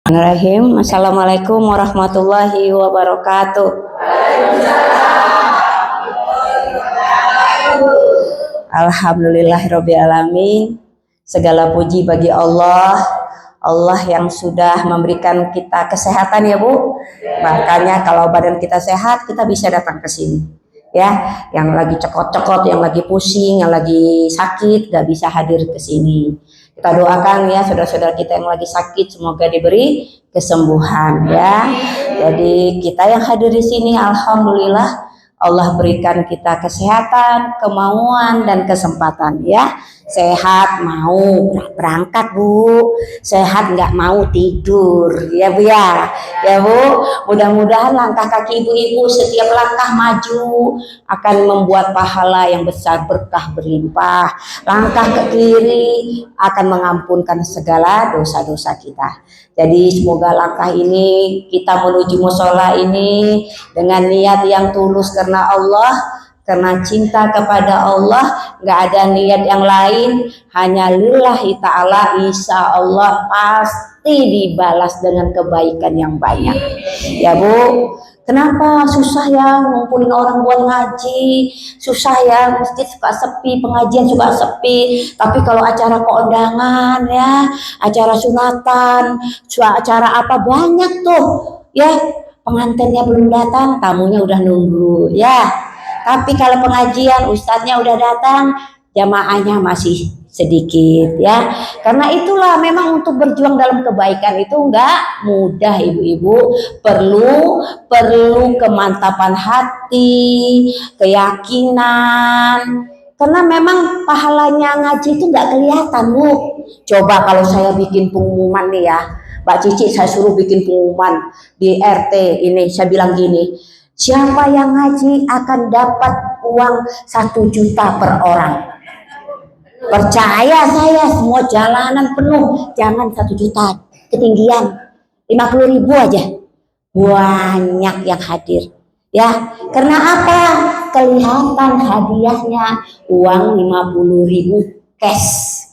Bismillahirrahmanirrahim. Assalamualaikum warahmatullahi wabarakatuh. Alhamdulillahirabbil alamin. Segala puji bagi Allah. Allah yang sudah memberikan kita kesehatan ya Bu. Makanya kalau badan kita sehat, kita bisa datang ke sini. Ya, yang lagi cekot-cekot, yang lagi pusing, yang lagi sakit, gak bisa hadir ke sini. Kita doakan ya saudara-saudara kita yang lagi sakit, semoga diberi kesembuhan ya. Jadi kita yang hadir di sini, alhamdulillah Allah berikan kita kesehatan, kemauan dan kesempatan ya. Sehat mau berangkat Bu, sehat nggak mau tidur ya Bu ya. Ya Bu, mudah-mudahan langkah kaki ibu-ibu setiap langkah maju akan membuat pahala yang besar, berkah berlimpah. Langkah ke kiri akan mengampunkan segala dosa-dosa kita. Jadi semoga langkah ini kita menuju musola ini dengan niat yang tulus karena Allah, karena cinta kepada Allah, nggak ada niat yang lain, hanya lillahi ta'ala. Insya Allah pasti dibalas dengan kebaikan yang banyak ya Bu. Kenapa susah ya ngumpulin orang buat ngaji, susah ya, masjid suka sepi, pengajian suka sepi. Tapi kalau acara keundangan ya, acara sunatan, acara apa banyak tuh ya, pengantinnya belum datang, tamunya udah nunggu ya. Tapi kalau pengajian ustadznya udah datang, jamaahnya masih sedikit ya. Karena itulah memang untuk berjuang dalam kebaikan itu enggak mudah ibu-ibu, perlu kemantapan hati, keyakinan. Karena memang pahalanya ngaji itu enggak kelihatan Bu. Coba kalau saya bikin pengumuman nih ya, Mbak Cici, saya suruh bikin pengumuman di RT ini, saya bilang gini, siapa yang ngaji akan dapat uang 1 juta per orang. Percaya saya, semua jalanan penuh. Jangan 1 juta, ketinggian 50.000 aja. Banyak yang hadir ya. Karena apa? Kelihatan hadiahnya uang 50.000 cash,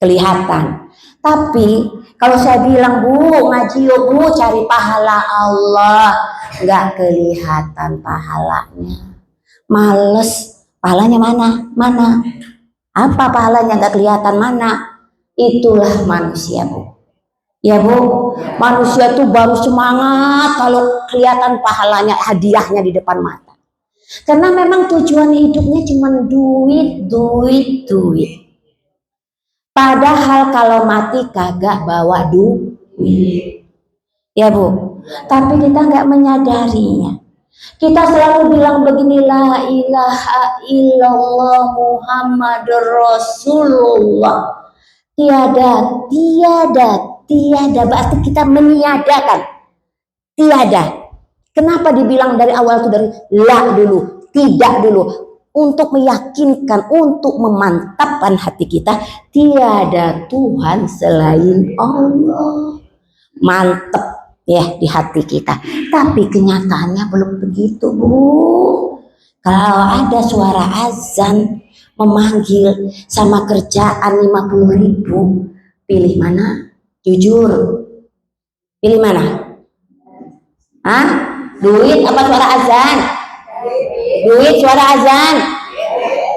kelihatan. Tapi kalau saya bilang Bu, ngaji yuk Bu, cari pahala Allah, nggak kelihatan pahalanya. Males, pahalanya mana? Apa pahalanya nggak kelihatan mana? Itulah manusia Bu. Ya Bu, manusia tuh baru semangat kalau kelihatan pahalanya, hadiahnya di depan mata. Karena memang tujuan hidupnya cuma duit. Padahal kalau mati kagak bawa duit. Ya Bu, tapi kita nggak menyadarinya. Kita selalu bilang begini, la ilaha illallah Muhammadur Rasulullah. Tiada, berarti kita meniadakan. Tiada. Kenapa dibilang dari awal itu dari la dulu, tidak dulu. Untuk meyakinkan, untuk memantapkan hati kita, tiada Tuhan selain Allah. Mantep ya di hati kita. Tapi kenyataannya belum begitu Bu. Kalau ada suara azan memanggil sama kerjaan 50.000, pilih mana? Jujur, pilih mana? Hah? Duit apa suara azan? Duit, suara azan.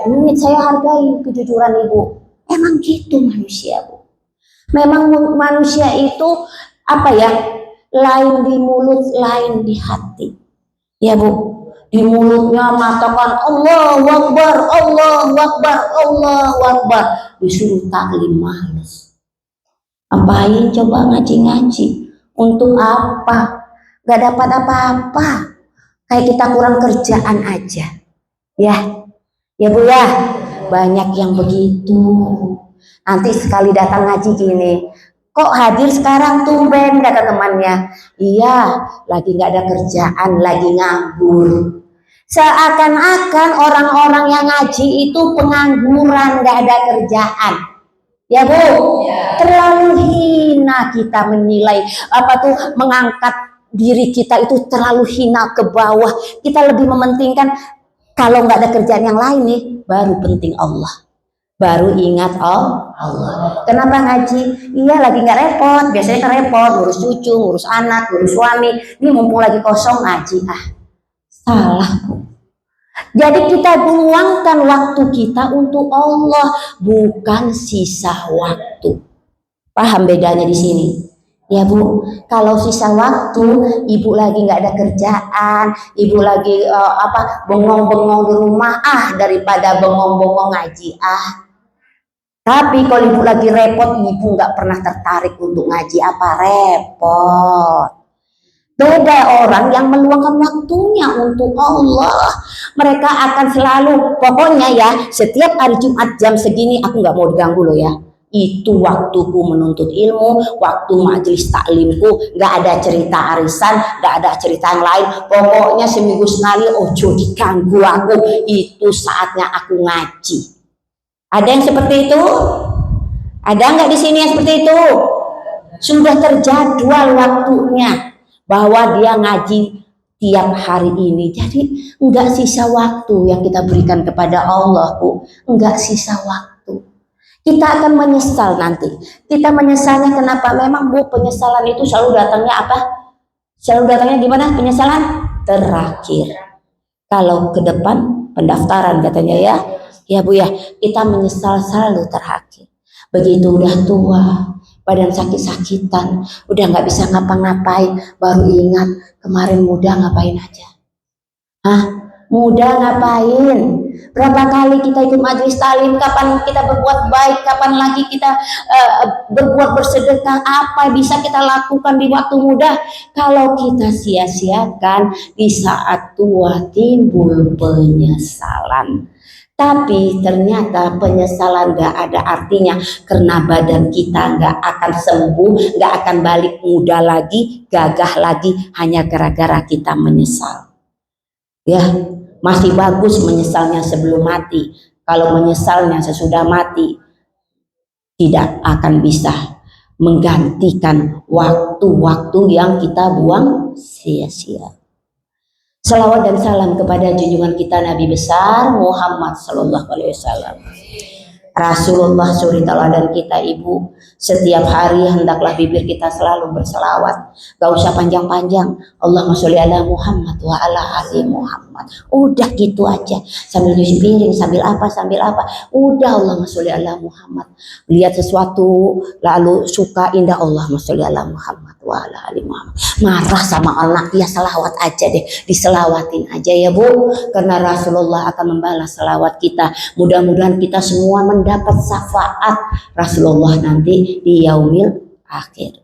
Duit saya hargai kejujuran Ibu. Emang gitu manusia Bu. Memang manusia itu apa ya? Lain di mulut, lain di hati. Ya Bu. Di mulutnya mengatakan Allahu Akbar, Allahu Akbar, Allahu Akbar. Disuruh taklim males. Apain coba ngaji-ngaji? Untuk apa? Gak dapat apa-apa. Kayak kita kurang kerjaan aja. Ya Bu ya. Banyak yang begitu. Nanti sekali datang ngaji gini, kok hadir sekarang tumben, kata temannya. Iya, lagi gak ada kerjaan, lagi nganggur. Seakan-akan orang-orang yang ngaji itu pengangguran, gak ada kerjaan. Ya Bu, terlalu hina kita menilai mengangkat diri kita itu terlalu hina ke bawah. Kita lebih mementingkan kalau nggak ada kerjaan yang lain nih, baru penting Allah. baru ingat Allah. Kenapa ngaji? Iya lagi nggak repot, biasanya kan repot ngurus cucu, ngurus anak, ngurus suami. Ini mumpung lagi kosong ngaji. Salah. Jadi kita luangkan waktu kita untuk Allah, bukan sisa waktu. Paham bedanya di sini? Ya Bu, kalau sisa waktu, ibu lagi nggak ada kerjaan, ibu lagi bengong-bengong di rumah, daripada bengong-bengong ngaji, Tapi kalau ibu lagi repot, ibu nggak pernah tertarik untuk ngaji, apa repot. Beda orang yang meluangkan waktunya untuk Allah. Mereka akan selalu, pokoknya ya, setiap hari Jumat jam segini aku nggak mau diganggu loh ya. Itu waktuku menuntut ilmu, waktu majelis taklimku, nggak ada cerita arisan, nggak ada cerita yang lain. Pokoknya seminggu sekali, ojo diganggu aku. Itu saatnya aku ngaji. Ada yang seperti itu? Ada nggak di sini yang seperti itu? Sudah terjadwal waktunya bahwa dia ngaji tiap hari ini. Jadi enggak sisa waktu yang kita berikan kepada Allah, Bu. Enggak sisa waktu. Kita akan menyesal nanti. Kita menyesalnya kenapa? Memang Bu, penyesalan itu selalu datangnya apa? Selalu datangnya gimana? Penyesalan terakhir. Kalau ke depan pendaftaran katanya ya. Ya Bu ya, kita menyesal selalu terakhir. Begitu udah tua, badan sakit-sakitan, udah nggak bisa ngapa-ngapain, baru ingat kemarin muda ngapain aja. Muda ngapain? Berapa kali kita ikut majelis taklim? Kapan kita berbuat baik? Kapan lagi kita berbuat bersedekah? Apa bisa kita lakukan di waktu muda? Kalau kita sia-siakan, di saat tua timbul penyesalan. Tapi ternyata penyesalan gak ada artinya, karena badan kita gak akan sembuh, gak akan balik muda lagi, gagah lagi, hanya gara-gara kita menyesal. Ya, masih bagus menyesalnya sebelum mati. Kalau menyesalnya sesudah mati, tidak akan bisa menggantikan waktu-waktu yang kita buang sia-sia. Salawat dan salam kepada junjungan kita Nabi besar Muhammad sallallahu alaihi wasallam. Rasulullah suri teladan kita Ibu. Setiap hari hendaklah bibir kita selalu berselawat. Gak usah panjang-panjang. Allahumma sholli ala Muhammad wa ala ali Muhammad. Udah gitu aja. Sambil nyuci piring, sambil apa. Udah Allahumma sholli ala Muhammad. Lihat sesuatu lalu suka indah, Allahumma sholli ala Muhammad wa ala ali Muhammad. Marah sama anak, ya selawat aja deh. Diselawatin aja ya Bu. Karena Rasulullah akan membalas selawat kita. Mudah-mudahan kita semua mendapat syafaat Rasulullah nanti di yaumil akhir.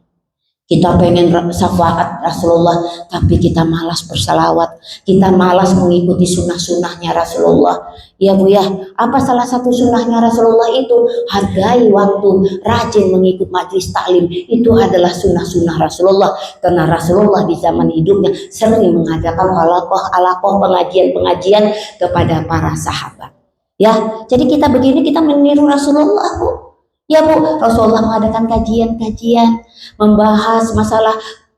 Kita pengen syafaat Rasulullah, tapi kita malas bersalawat, kita malas mengikuti sunnah-sunnahnya Rasulullah. Ya Bu ya, apa salah satu sunnahnya Rasulullah itu? Hargai waktu, rajin mengikut majelis taklim. Itu adalah sunnah-sunnah Rasulullah. Karena Rasulullah di zaman hidupnya sering mengadakan halaqah, pengajian-pengajian kepada para sahabat. Ya, jadi kita begini, kita meniru Rasulullah Bu. Ya Bu, Rasulullah mengadakan kajian-kajian, membahas masalah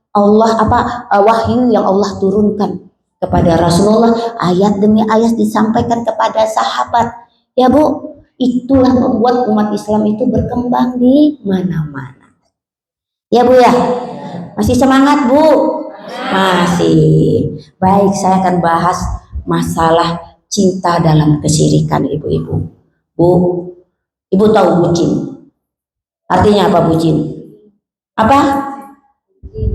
Allah, wahyu yang Allah turunkan kepada Rasulullah, ayat demi ayat disampaikan kepada sahabat. Ya Bu, itulah membuat umat Islam itu berkembang di mana-mana. Ya Bu ya, masih semangat Bu? Masih. Baik, saya akan bahas masalah cinta dalam kesyirikan ibu-ibu. Bu, ibu tahu bucin? Artinya apa bucin? Apa?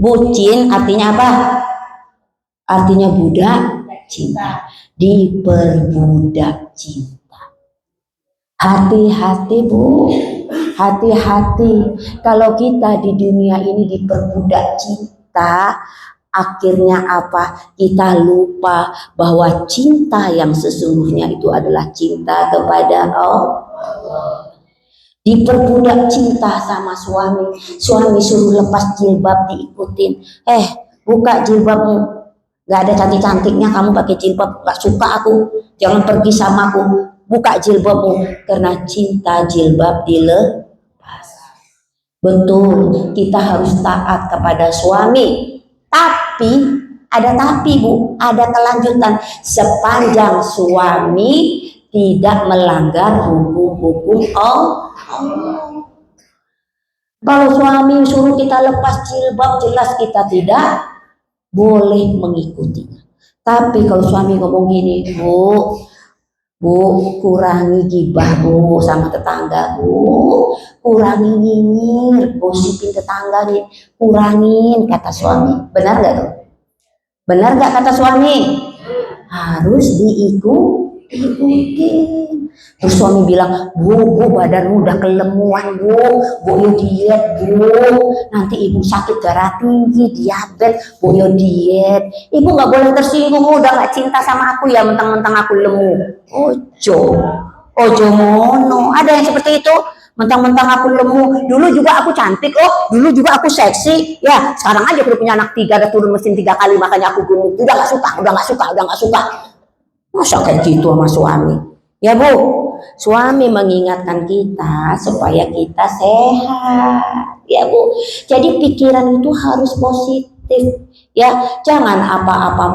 Bucin artinya apa? Artinya budak cinta. Diperbudak cinta. Hati-hati Bu. Hati-hati. Kalau kita di dunia ini diperbudak cinta, akhirnya apa? Kita lupa bahwa cinta yang sesungguhnya itu adalah cinta kepada Allah. Diperbudak cinta sama suami suruh lepas jilbab diikutin, buka jilbabmu, gak ada cantik-cantiknya kamu pakai jilbab, gak suka aku, jangan pergi sama aku, buka jilbabmu, karena cinta jilbab dilepas. Betul, kita harus taat kepada suami, tapi ada tapi Bu, ada kelanjutan. Sepanjang suami tidak melanggar hukum-hukum Allah. Kalau suami suruh kita lepas jilbab, jelas kita tidak boleh mengikutinya. Tapi kalau suami ngomong gini, Bu, kurangi gibah Bu sama tetangga Bu, kurangi nyinyir, gosipin tetangga nih, kurangin kata suami. Benar nggak tuh? Benar nggak kata suami? Harus diikutin. Terus suami bilang, Bu, badanmu udah kelemuan Bu yo diet Bu, nanti ibu sakit darah tinggi, diabetes, Bu yo diet. Ibu nggak boleh tersinggung, udah nggak cinta sama aku ya, mentang-mentang aku lemu. Ojo mono. Ada yang seperti itu, mentang-mentang aku lemu. Dulu juga aku cantik dulu juga aku seksi. Ya, sekarang aja aku punya anak 3, ada turun mesin 3 kali, makanya aku gemuk. Udah nggak suka. Masa kayak gitu sama suami? Ya Bu, suami mengingatkan kita supaya kita sehat. Ya Bu, jadi pikiran itu harus positif. Ya, jangan apa-apa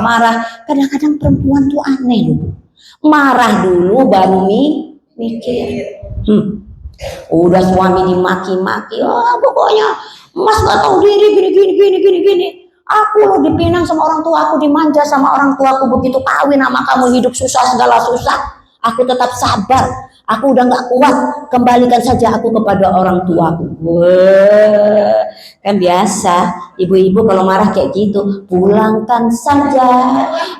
marah. Kadang-kadang perempuan tuh aneh loh. Marah dulu baru mikir. Udah suami dimaki-maki, pokoknya Mas gak tahu diri gini. Aku loh dipinang sama orang tua aku, dimanja sama orang tua aku, begitu kawin sama kamu hidup susah, segala susah. Aku tetap sabar. Aku udah gak kuat, kembalikan saja aku kepada orang tuaku. Kan biasa ibu-ibu kalau marah kayak gitu, pulangkan saja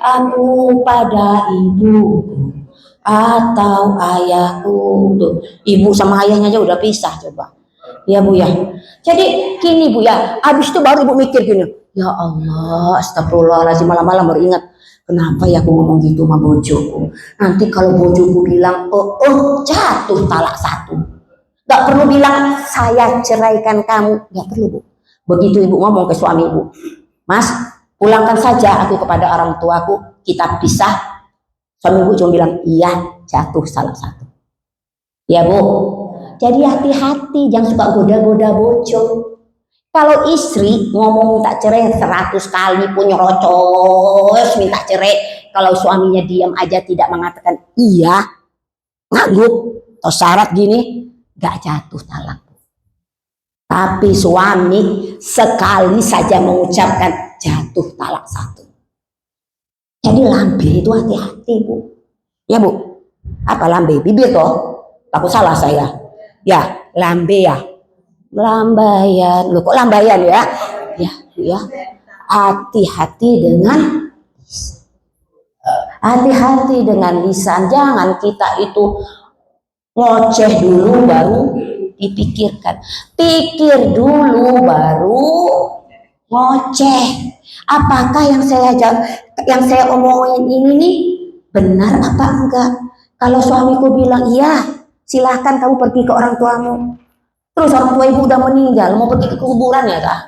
aku pada ibuku atau ayahku. Tuh, ibu sama ayahnya aja udah pisah coba. Ya Bu ya. Jadi gini Bu ya, habis itu baru ibu mikir gini, ya Allah, astagfirullahaladzim, malam-malam baru ingat, kenapa ya aku ngomong gitu sama bojoku. Nanti kalau bojoku bilang, jatuh talak 1. Gak perlu bilang saya ceraikan kamu, gak perlu Bu. Begitu ibu ngomong ke suami ibu, Mas, pulangkan saja aku kepada orang tuaku, kita pisah. Suami ibu cuma bilang, iya, jatuh salah 1. Ya Bu, jadi hati-hati, jangan suka goda-goda bojo. Kalau istri ngomong minta cerai 100 kali pun nyerocos minta cerai, kalau suaminya diam aja tidak mengatakan iya, ngangguk atau syarat gini, gak jatuh talak. Tapi suami sekali saja mengucapkan, jatuh talak 1. Jadi lambe itu hati-hati Bu. Ya Bu, apa lambe? Bibir toh? Takut salah saya. Ya, lambe ya. Lambayan. Loh kok lambayan ya? Ya. Hati-hati dengan lisan. Jangan kita itu ngoceh dulu baru dipikirkan. Pikir dulu baru ngoceh. Apakah yang saya omongin ini nih benar apa enggak? Kalau suamiku bilang iya, silahkan kamu pergi ke orang tuamu. Terus orang tua ibu udah meninggal, mau pergi ke kuburan ya kak?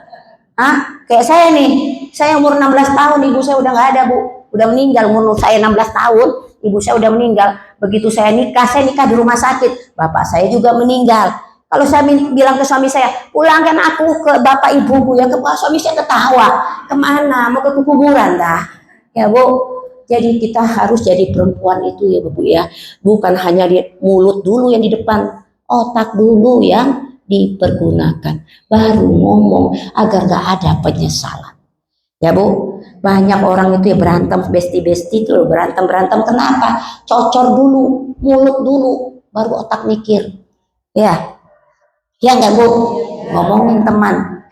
Kayak saya nih, saya umur 16 tahun, ibu saya udah nggak ada Bu, udah meninggal. Umur saya 16 tahun, ibu saya udah meninggal. Begitu saya nikah di rumah sakit, bapak saya juga meninggal. Kalau saya bilang ke suami saya, pulangkan aku ke bapak ibuku, ya ke suami saya ketawa, kemana? Mau ke kuburan dah, ya Bu. Jadi kita harus jadi perempuan itu ya Bu ya, bukan hanya di mulut dulu yang di depan, otak dulu yang dipergunakan, baru ngomong agar gak ada penyesalan. Ya Bu, banyak orang itu ya berantem besti-besti tuh, berantem kenapa? Cocor dulu, mulut dulu, baru otak mikir. Ya enggak Bu, ngomongin teman,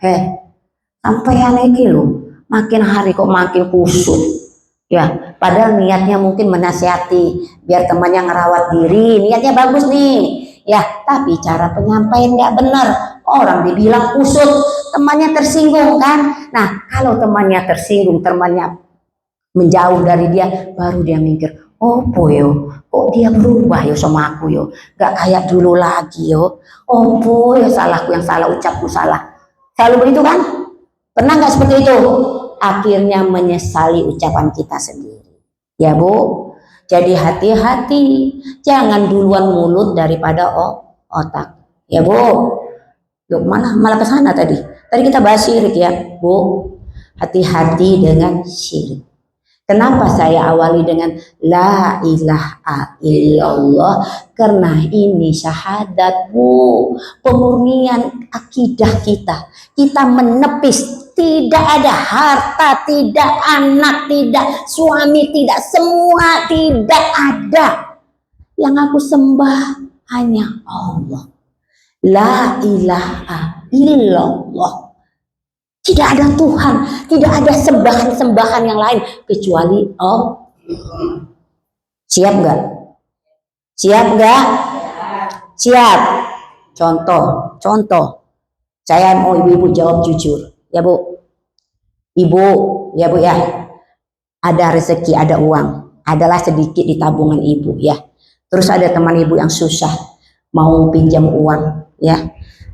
sampai aneh lo, makin hari kok makin kusut. Ya, padahal niatnya mungkin menasihati biar temannya ngerawat diri, niatnya bagus nih. Ya, tapi cara penyampaian nggak benar. Orang dibilang kusut, temannya tersinggung kan. Nah, kalau temannya tersinggung, temannya menjauh dari dia, baru dia mikir, oh boyo, kok dia berubah yo sama aku yo, nggak kayak dulu lagi yo. Oh boyo, salahku yang salah, ucapku salah. Selalu begitu kan? Pernah nggak seperti itu? Akhirnya menyesali ucapan kita sendiri. Ya Bu, jadi hati-hati, jangan duluan mulut daripada otak. Ya Bu, loh malah ke sana tadi. Tadi kita bahas syirik ya Bu. Hati-hati dengan syirik. Kenapa saya awali dengan la ilaha illallah? Karena ini syahadat, Bu. Pemurnian akidah kita. Kita menepis, tidak ada harta, tidak anak, tidak suami, tidak semua, tidak ada. Yang aku sembah hanya Allah. La ilaha illallah. Tidak ada Tuhan, tidak ada sembahan-sembahan yang lain kecuali Allah. Siap nggak? Siap nggak? Siap. Contoh. Saya mau ibu-ibu jawab jujur, ya Bu. Ibu, ya Bu ya. Ada rezeki, ada uang, adalah sedikit di tabungan ibu ya. Terus ada teman ibu yang susah, mau pinjam uang, ya.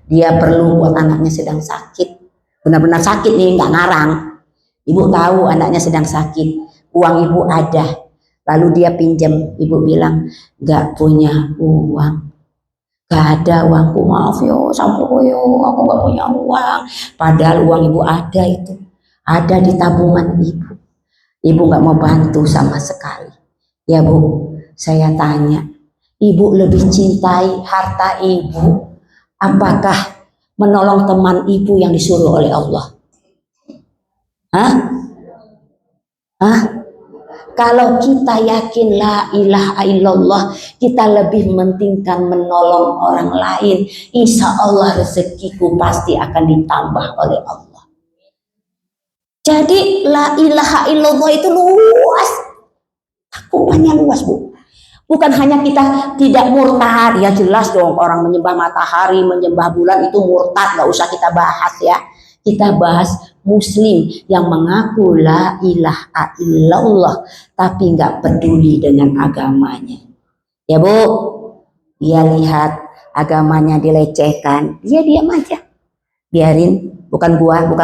Dia perlu buat anaknya sedang sakit. Benar-benar sakit nih, nggak ngarang. Ibu tahu anaknya sedang sakit, uang ibu ada, lalu dia pinjam. Ibu bilang nggak punya uang, nggak ada uangku, maaf yo, sampo yo, aku nggak punya uang. Padahal uang ibu ada, itu ada di tabungan ibu. Ibu nggak mau bantu sama sekali. Ya Bu, saya tanya, ibu lebih cintai harta ibu, apakah menolong teman ibu yang disuruh oleh Allah? Hah? Kalau kita yakin la ilaha illallah, kita lebih mementingkan menolong orang lain. Insya Allah rezekiku pasti akan ditambah oleh Allah. Jadi la ilaha illallah itu luas. Cakupannya luas, Bu. Bukan hanya kita tidak murtad, ya jelas dong, orang menyembah matahari, menyembah bulan itu murtad, nggak usah kita bahas ya. Kita bahas muslim yang mengaku la ilaha illallah tapi nggak peduli dengan agamanya. Ya Bu, dia lihat agamanya dilecehkan, dia diam aja. Biarin, bukan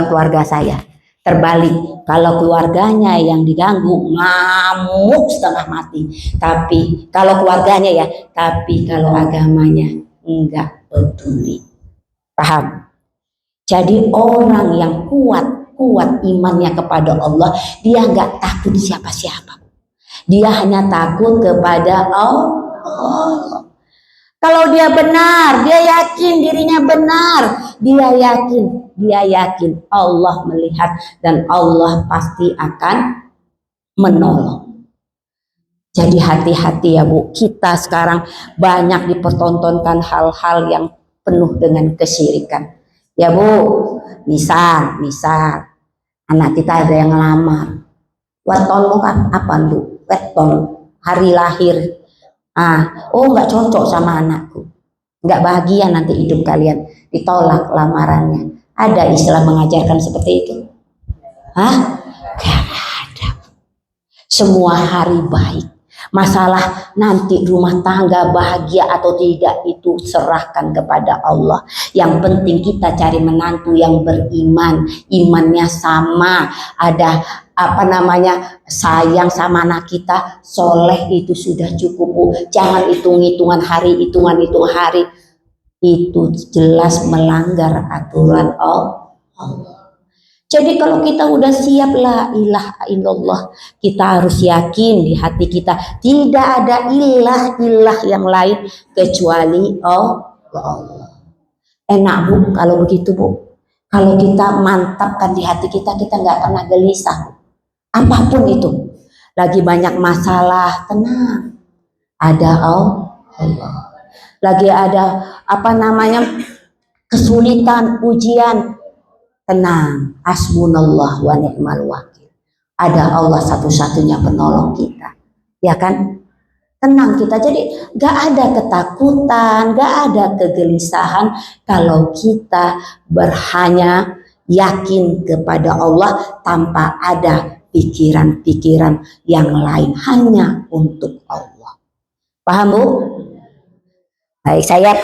keluarga saya. Terbalik, kalau keluarganya yang diganggu, ngamuk setengah mati. Tapi kalau keluarganya ya, tapi kalau agamanya enggak peduli. Paham? Jadi orang yang kuat imannya kepada Allah, dia enggak takut siapa-siapa. Dia hanya takut kepada Allah. Kalau dia benar, dia yakin dirinya benar, dia yakin Allah melihat dan Allah pasti akan menolong. Jadi hati-hati ya Bu, kita sekarang banyak dipertontonkan hal-hal yang penuh dengan kesyirikan. Ya Bu, misal anak kita ada yang ngelamar, wetonmu kan apa Bu? Weton, hari lahir. Nggak cocok sama anakku, nggak bahagia nanti hidup kalian, ditolak lamarannya. Ada istilah mengajarkan seperti itu? Gak ada. Semua hari baik. Masalah nanti rumah tangga bahagia atau tidak itu serahkan kepada Allah. Yang penting kita cari menantu yang beriman, imannya sama, ada sayang sama anak kita, soleh, itu sudah cukup Bu. Jangan hitung-hitungan hari, itu jelas melanggar aturan Allah. Jadi kalau kita udah siap la ilaha illallah, kita harus yakin di hati kita tidak ada ilah yang lain kecuali Allah. Enak Bu kalau begitu Bu. Kalau kita mantapkan di hati kita nggak pernah gelisah. Apapun itu, lagi banyak masalah, tenang, ada Allah. Lagi ada kesulitan, ujian, tenang, hasbunallah wa ni'mal wakil. Ada Allah satu-satunya penolong kita, ya kan? Tenang kita, jadi gak ada ketakutan, gak ada kegelisahan kalau kita hanya yakin kepada Allah tanpa ada pikiran-pikiran yang lain, hanya untuk Allah. Paham Bu? Baik, saya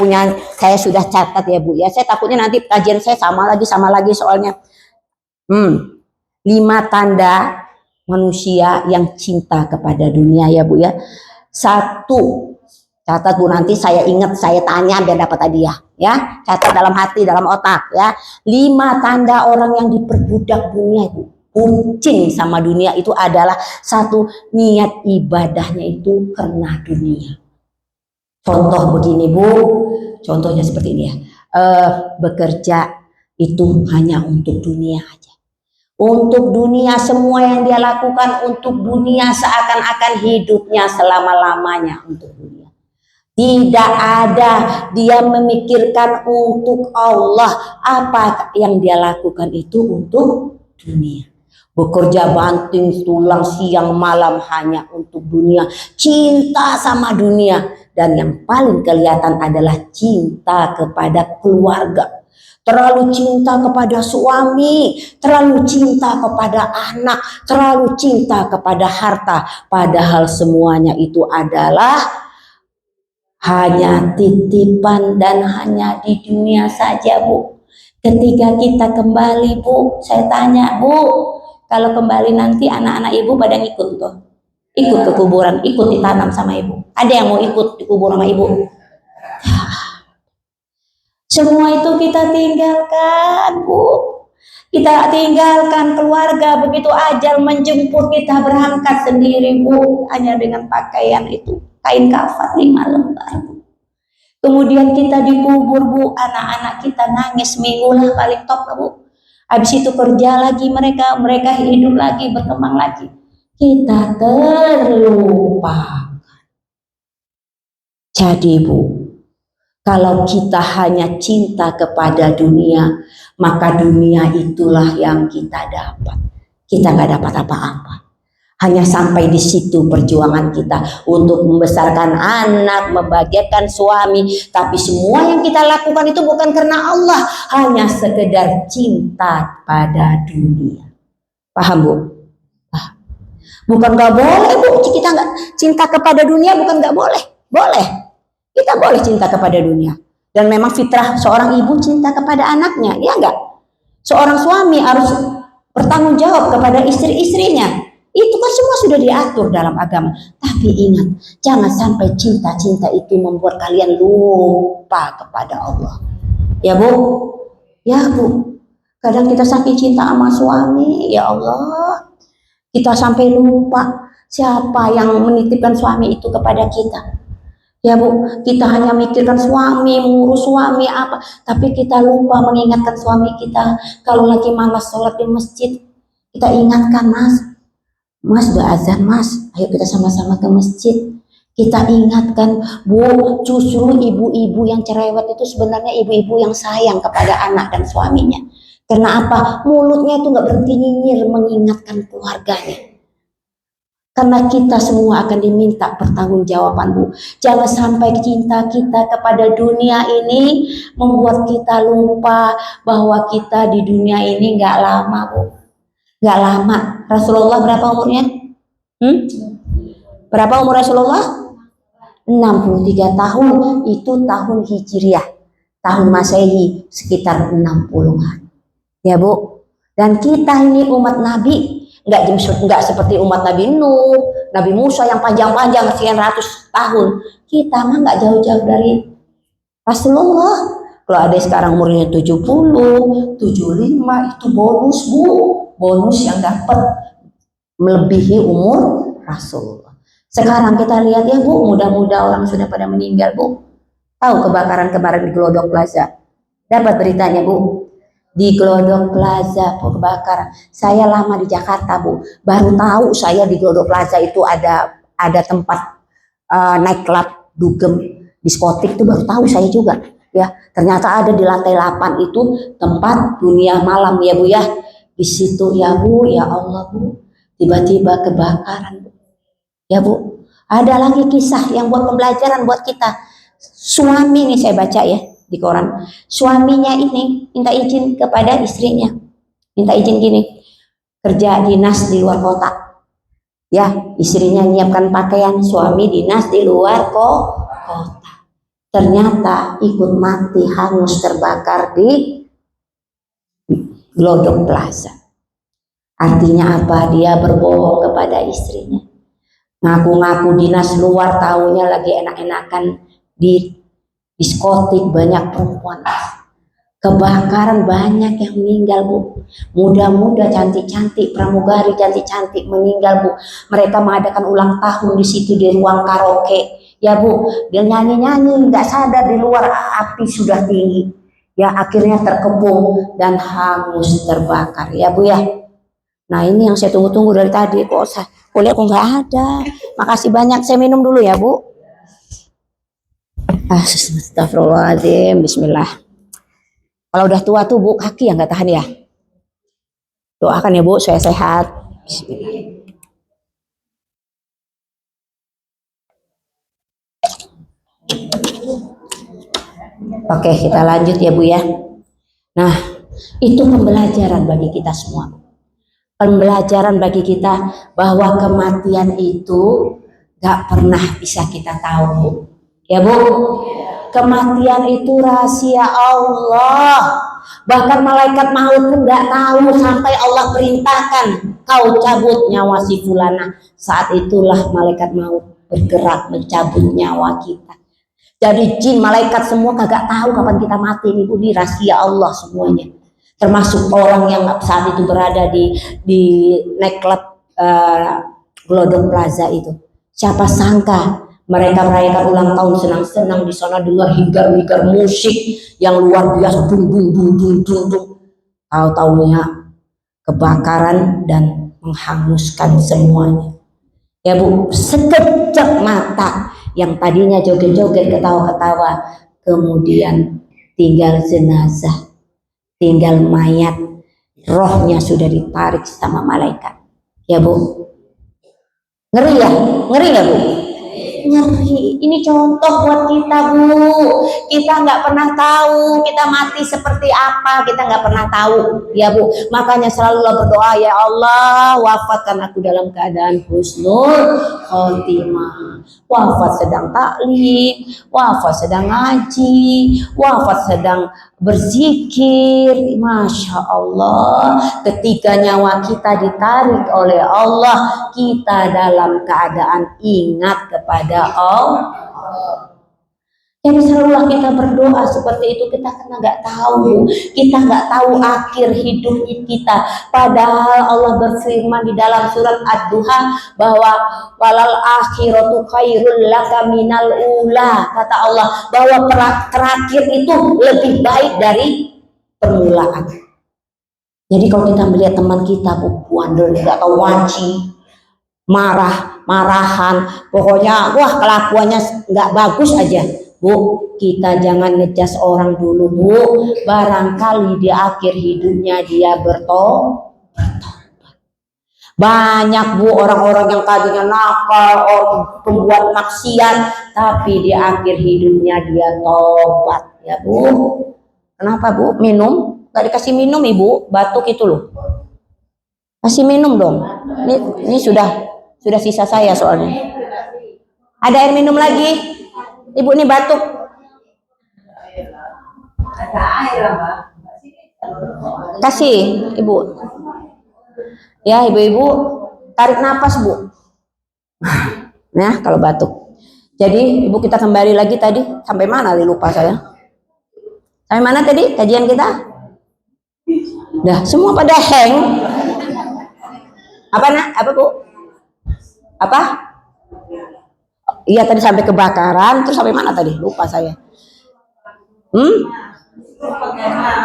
sudah catat ya Bu ya. Saya takutnya nanti kajian saya sama lagi soalnya. 5 tanda manusia yang cinta kepada dunia ya Bu ya. 1, catat Bu, nanti saya ingat, saya tanya biar dapat hadiah ya. Catat dalam hati, dalam otak ya. 5 tanda orang yang diperbudak dunia Bu. bucin sama dunia itu adalah satu, niat ibadahnya itu karena dunia. Contoh begini Bu, contohnya seperti ini ya, bekerja itu hanya untuk dunia aja. Untuk dunia, semua yang dia lakukan untuk dunia, seakan-akan hidupnya selama-lamanya untuk dunia. Tidak ada dia memikirkan untuk Allah. Apa yang dia lakukan itu untuk dunia. Bekerja banting tulang siang malam hanya untuk dunia. Cinta sama dunia. Dan yang paling kelihatan adalah cinta kepada keluarga. Terlalu cinta kepada suami, terlalu cinta kepada anak, terlalu cinta kepada harta. Padahal semuanya itu adalah hanya titipan dan hanya di dunia saja Bu. Ketika kita kembali Bu, saya tanya Bu, kalau kembali nanti anak-anak Ibu pada ngikut tuh, ikut ke kuburan, ikut ditanam sama Ibu. Ada yang mau ikut dikubur sama Ibu? Semua itu kita tinggalkan Bu. Kita tinggalkan keluarga, begitu ajal menjemput kita berangkat sendiri Bu, hanya dengan pakaian itu, kain kafan 5 lembar Bu. Kemudian kita dikubur Bu, anak-anak kita nangis minggu lah paling top Bu. Habis itu kerja lagi mereka hidup lagi, berkembang lagi. Kita terlupakan. Jadi Bu, kalau kita hanya cinta kepada dunia, maka dunia itulah yang kita dapat. Kita nggak dapat apa-apa. Hanya sampai di situ perjuangan kita untuk membesarkan anak, membahagiakan suami. Tapi semua yang kita lakukan itu bukan karena Allah, hanya sekedar cinta pada dunia. Paham Bu? Bukan nggak boleh Bu, kita nggak cinta kepada dunia, bukan nggak boleh. Boleh. Kita boleh cinta kepada dunia. Dan memang fitrah seorang ibu cinta kepada anaknya, ya enggak? Seorang suami harus bertanggung jawab kepada istri-istrinya. Itu kan semua sudah diatur dalam agama. Tapi ingat, jangan sampai cinta-cinta itu membuat kalian lupa kepada Allah. Ya Bu? Ya Bu. Kadang kita saking cinta sama suami, ya Allah, kita sampai lupa siapa yang menitipkan suami itu kepada kita. Ya Bu, kita hanya mikirkan suami, mengurus suami apa, tapi kita lupa mengingatkan suami kita. Kalau lagi malas sholat di masjid, kita ingatkan, Mas udah azan Mas, ayo kita sama-sama ke masjid. Kita ingatkan, Bu, justru ibu-ibu yang cerewet itu sebenarnya ibu-ibu yang sayang kepada anak dan suaminya. Karena apa? Mulutnya itu nggak berhenti nyinyir mengingatkan keluarganya. Karena kita semua akan diminta pertanggungjawaban Bu. Jangan sampai cinta kita kepada dunia ini membuat kita lupa bahwa kita di dunia ini nggak lama Bu. Nggak lama. Rasulullah berapa umurnya? Berapa umur Rasulullah? 63 tahun. Itu tahun Hijriah. Tahun Masehi sekitar 60-an. Ya Bu. Dan kita ini umat Nabi. Enggak seperti umat Nabi Nuh, Nabi Musa yang panjang-panjang sekian ratus tahun. Kita mah enggak jauh-jauh dari Rasulullah. Kalau ada sekarang umurnya 70, 75 itu bonus Bu. Bonus yang dapat melebihi umur Rasulullah. Sekarang kita lihat ya Bu, mudah-mudah orang sudah pada meninggal Bu. Tahu kebakaran kemarin di Glodok Plaza? Dapat beritanya Bu? Di Glodok Plaza kebakaran. Saya lama di Jakarta Bu, baru tahu saya di Glodok Plaza itu ada tempat night club, dugem, diskotik, itu baru tahu saya juga ya. Ternyata ada di lantai 8 itu tempat dunia malam ya Bu ya. Di situ ya Bu, ya Allah Bu, tiba-tiba kebakaran Bu. Ya Bu, ada lagi kisah yang buat pembelajaran buat kita. Suami nih saya baca ya di koran, suaminya ini minta izin kepada istrinya, minta izin gini, kerja dinas di luar kota ya, istrinya nyiapkan pakaian, suami dinas di luar kota, ternyata ikut mati hangus terbakar di Glodok Plaza. Artinya apa? Dia berbohong kepada istrinya, ngaku-ngaku dinas luar, taunya lagi enak-enakan di diskotik banyak perempuan. Kebakaran banyak yang meninggal Bu. Muda-muda cantik-cantik, pramugari cantik-cantik meninggal Bu. Mereka mengadakan ulang tahun di situ di ruang karaoke. Ya Bu, dia nyanyi-nyanyi nggak sadar di luar api sudah tinggi. Ya akhirnya terkepung dan hangus terbakar. Ya Bu ya. Nah ini yang saya tunggu-tunggu dari tadi. Kok lihat kok nggak ada. Makasih banyak. Saya minum dulu ya Bu. Astagfirullahaladzim. Bismillah. Kalau udah tua tuh Bu, kaki yang nggak tahan ya. Doakan ya Bu, saya sehat. Bismillah. Oke, kita lanjut ya Bu ya. Nah, itu pembelajaran bagi kita semua. Pembelajaran bagi kita bahwa kematian itu gak pernah bisa kita tahu. Ya Bu, kematian itu rahasia Allah. Bahkan malaikat maut pun gak tahu sampai Allah perintahkan kau cabut nyawa si fulana. Saat itulah malaikat maut bergerak mencabut nyawa kita. Jadi jin, malaikat semua kagak tahu kapan kita mati. Ini Bu, di rahasia Allah semuanya. Termasuk orang yang saat itu berada di nightclub Glodok Plaza itu. Siapa sangka mereka merayakan ulang tahun senang-senang di sana dengar hingar-hingar musik yang luar biasa, dung dung dung dung dung dung. Tahu-taunya kebakaran dan menghanguskan semuanya. Ya Bu, sekejap mata yang tadinya joget-joget, ketawa-ketawa, kemudian tinggal jenazah, tinggal mayat, rohnya sudah ditarik sama malaikat. Ya Bu, ngeri ya? Ngeri nggak Bu? Ngeri. Ini contoh buat kita Bu. Kita nggak pernah tahu kita mati seperti apa, kita nggak pernah tahu ya Bu. Makanya selalu berdoa, ya Allah wafatkan aku dalam keadaan husnul khotimah. Wafat sedang taklim, wafat sedang ngaji, wafat sedang berzikir. Masya Allah, ketika nyawa kita ditarik oleh Allah, kita dalam keadaan ingat kepada Allah. Jadi selalulah kita berdoa seperti itu. Kita karena nggak tahu, kita nggak tahu akhir hidup kita. Padahal Allah berfirman di dalam surat Ad-Duha bahwa walal akhiratu khairul laka minal ula. Kata Allah bahwa terakhir itu lebih baik dari permulaan. Jadi kalau kita melihat teman kita buandel, nggak tahu wanci, marahan, pokoknya wah kelakuannya nggak bagus aja. Bu, kita jangan ngejudge orang dulu Bu. Barangkali di akhir hidupnya dia bertobat. Banyak Bu orang-orang yang tadinya nakal, pembuat maksiat, tapi di akhir hidupnya dia tobat ya Bu. Kenapa Bu? Minum? Gak dikasih minum Ibu, batuk itu loh. Kasih minum dong. Ini sudah sisa saya soalnya. Ada air minum lagi? Ibu ini batuk. Kasih Ibu. Ya Ibu-ibu tarik nafas Bu. Nah kalau batuk. Jadi Ibu kita kembali lagi tadi. Sampai mana lupa saya. Sampai mana tadi kajian kita? Dah semua pada hang. Apa Bu? Apa? Iya tadi sampai kebakaran, terus sampai mana tadi? Lupa saya.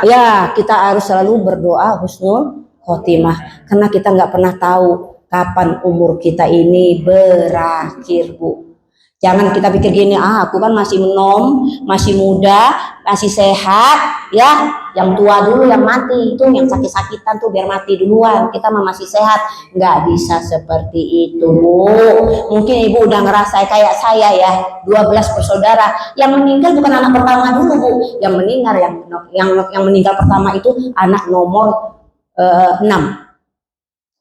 Ya kita harus selalu berdoa husnul khotimah, karena kita nggak pernah tahu kapan umur kita ini berakhir Bu. Jangan kita pikir gini, aku kan masih masih muda, masih sehat, ya. Yang tua dulu yang mati, itu yang sakit-sakitan tuh biar mati duluan. Kita masih sehat, nggak bisa seperti itu Bu. Mungkin Ibu udah ngerasa kayak saya ya, 12 bersaudara. Yang meninggal bukan anak pertama dulu Bu, yang meninggal yang meninggal pertama itu anak nomor 6.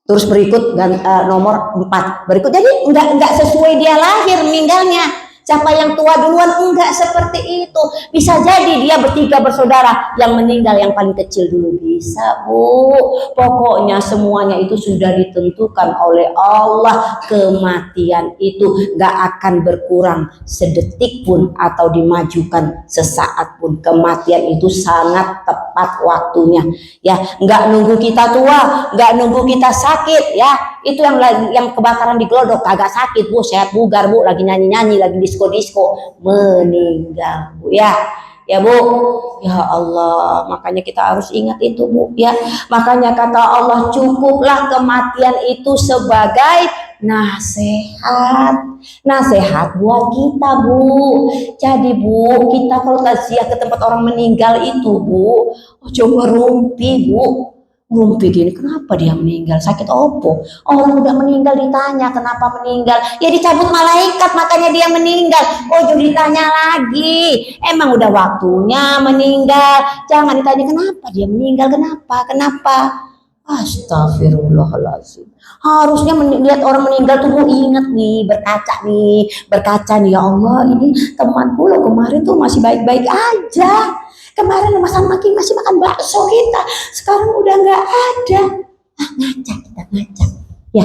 Terus berikut nomor 4 berikut. Jadi enggak sesuai dia lahir meninggalnya. Siapa yang tua duluan? Enggak seperti itu. Bisa jadi dia bertiga bersaudara, yang meninggal yang paling kecil dulu, bisa Bu. Pokoknya semuanya itu sudah ditentukan oleh Allah. Kematian itu gak akan berkurang sedetik pun atau dimajukan sesaat pun. Kematian itu sangat tepat waktunya, ya. Nggak nunggu kita tua, nggak nunggu kita sakit, ya. Itu yang kebakaran di Glodok kagak sakit Bu, sehat bugar Bu, lagi nyanyi-nyanyi, lagi disco-disco, meninggal Bu, ya. Ya Bu, ya Allah, makanya kita harus ingat itu Bu, ya. Makanya kata Allah, cukuplah kematian itu sebagai nasihat, nasihat buat kita Bu. Jadi Bu, kita kalau takziah ke tempat orang meninggal itu Bu, coba rumpi Bu. Ngumpi gini, kenapa dia meninggal, sakit opo? Orang udah meninggal ditanya kenapa meninggal, ya dicabut malaikat makanya dia meninggal. Oh jadi ditanya lagi, emang udah waktunya meninggal, jangan ditanya kenapa dia meninggal, kenapa. Astagfirullahaladzim. Harusnya lihat orang meninggal tuh inget nih, berkaca nih, ya Allah, ini temanku loh kemarin tuh masih baik-baik aja. Kemarin masih makan bakso kita, sekarang udah nggak ada. Ngaca kita, ngaca. Ya,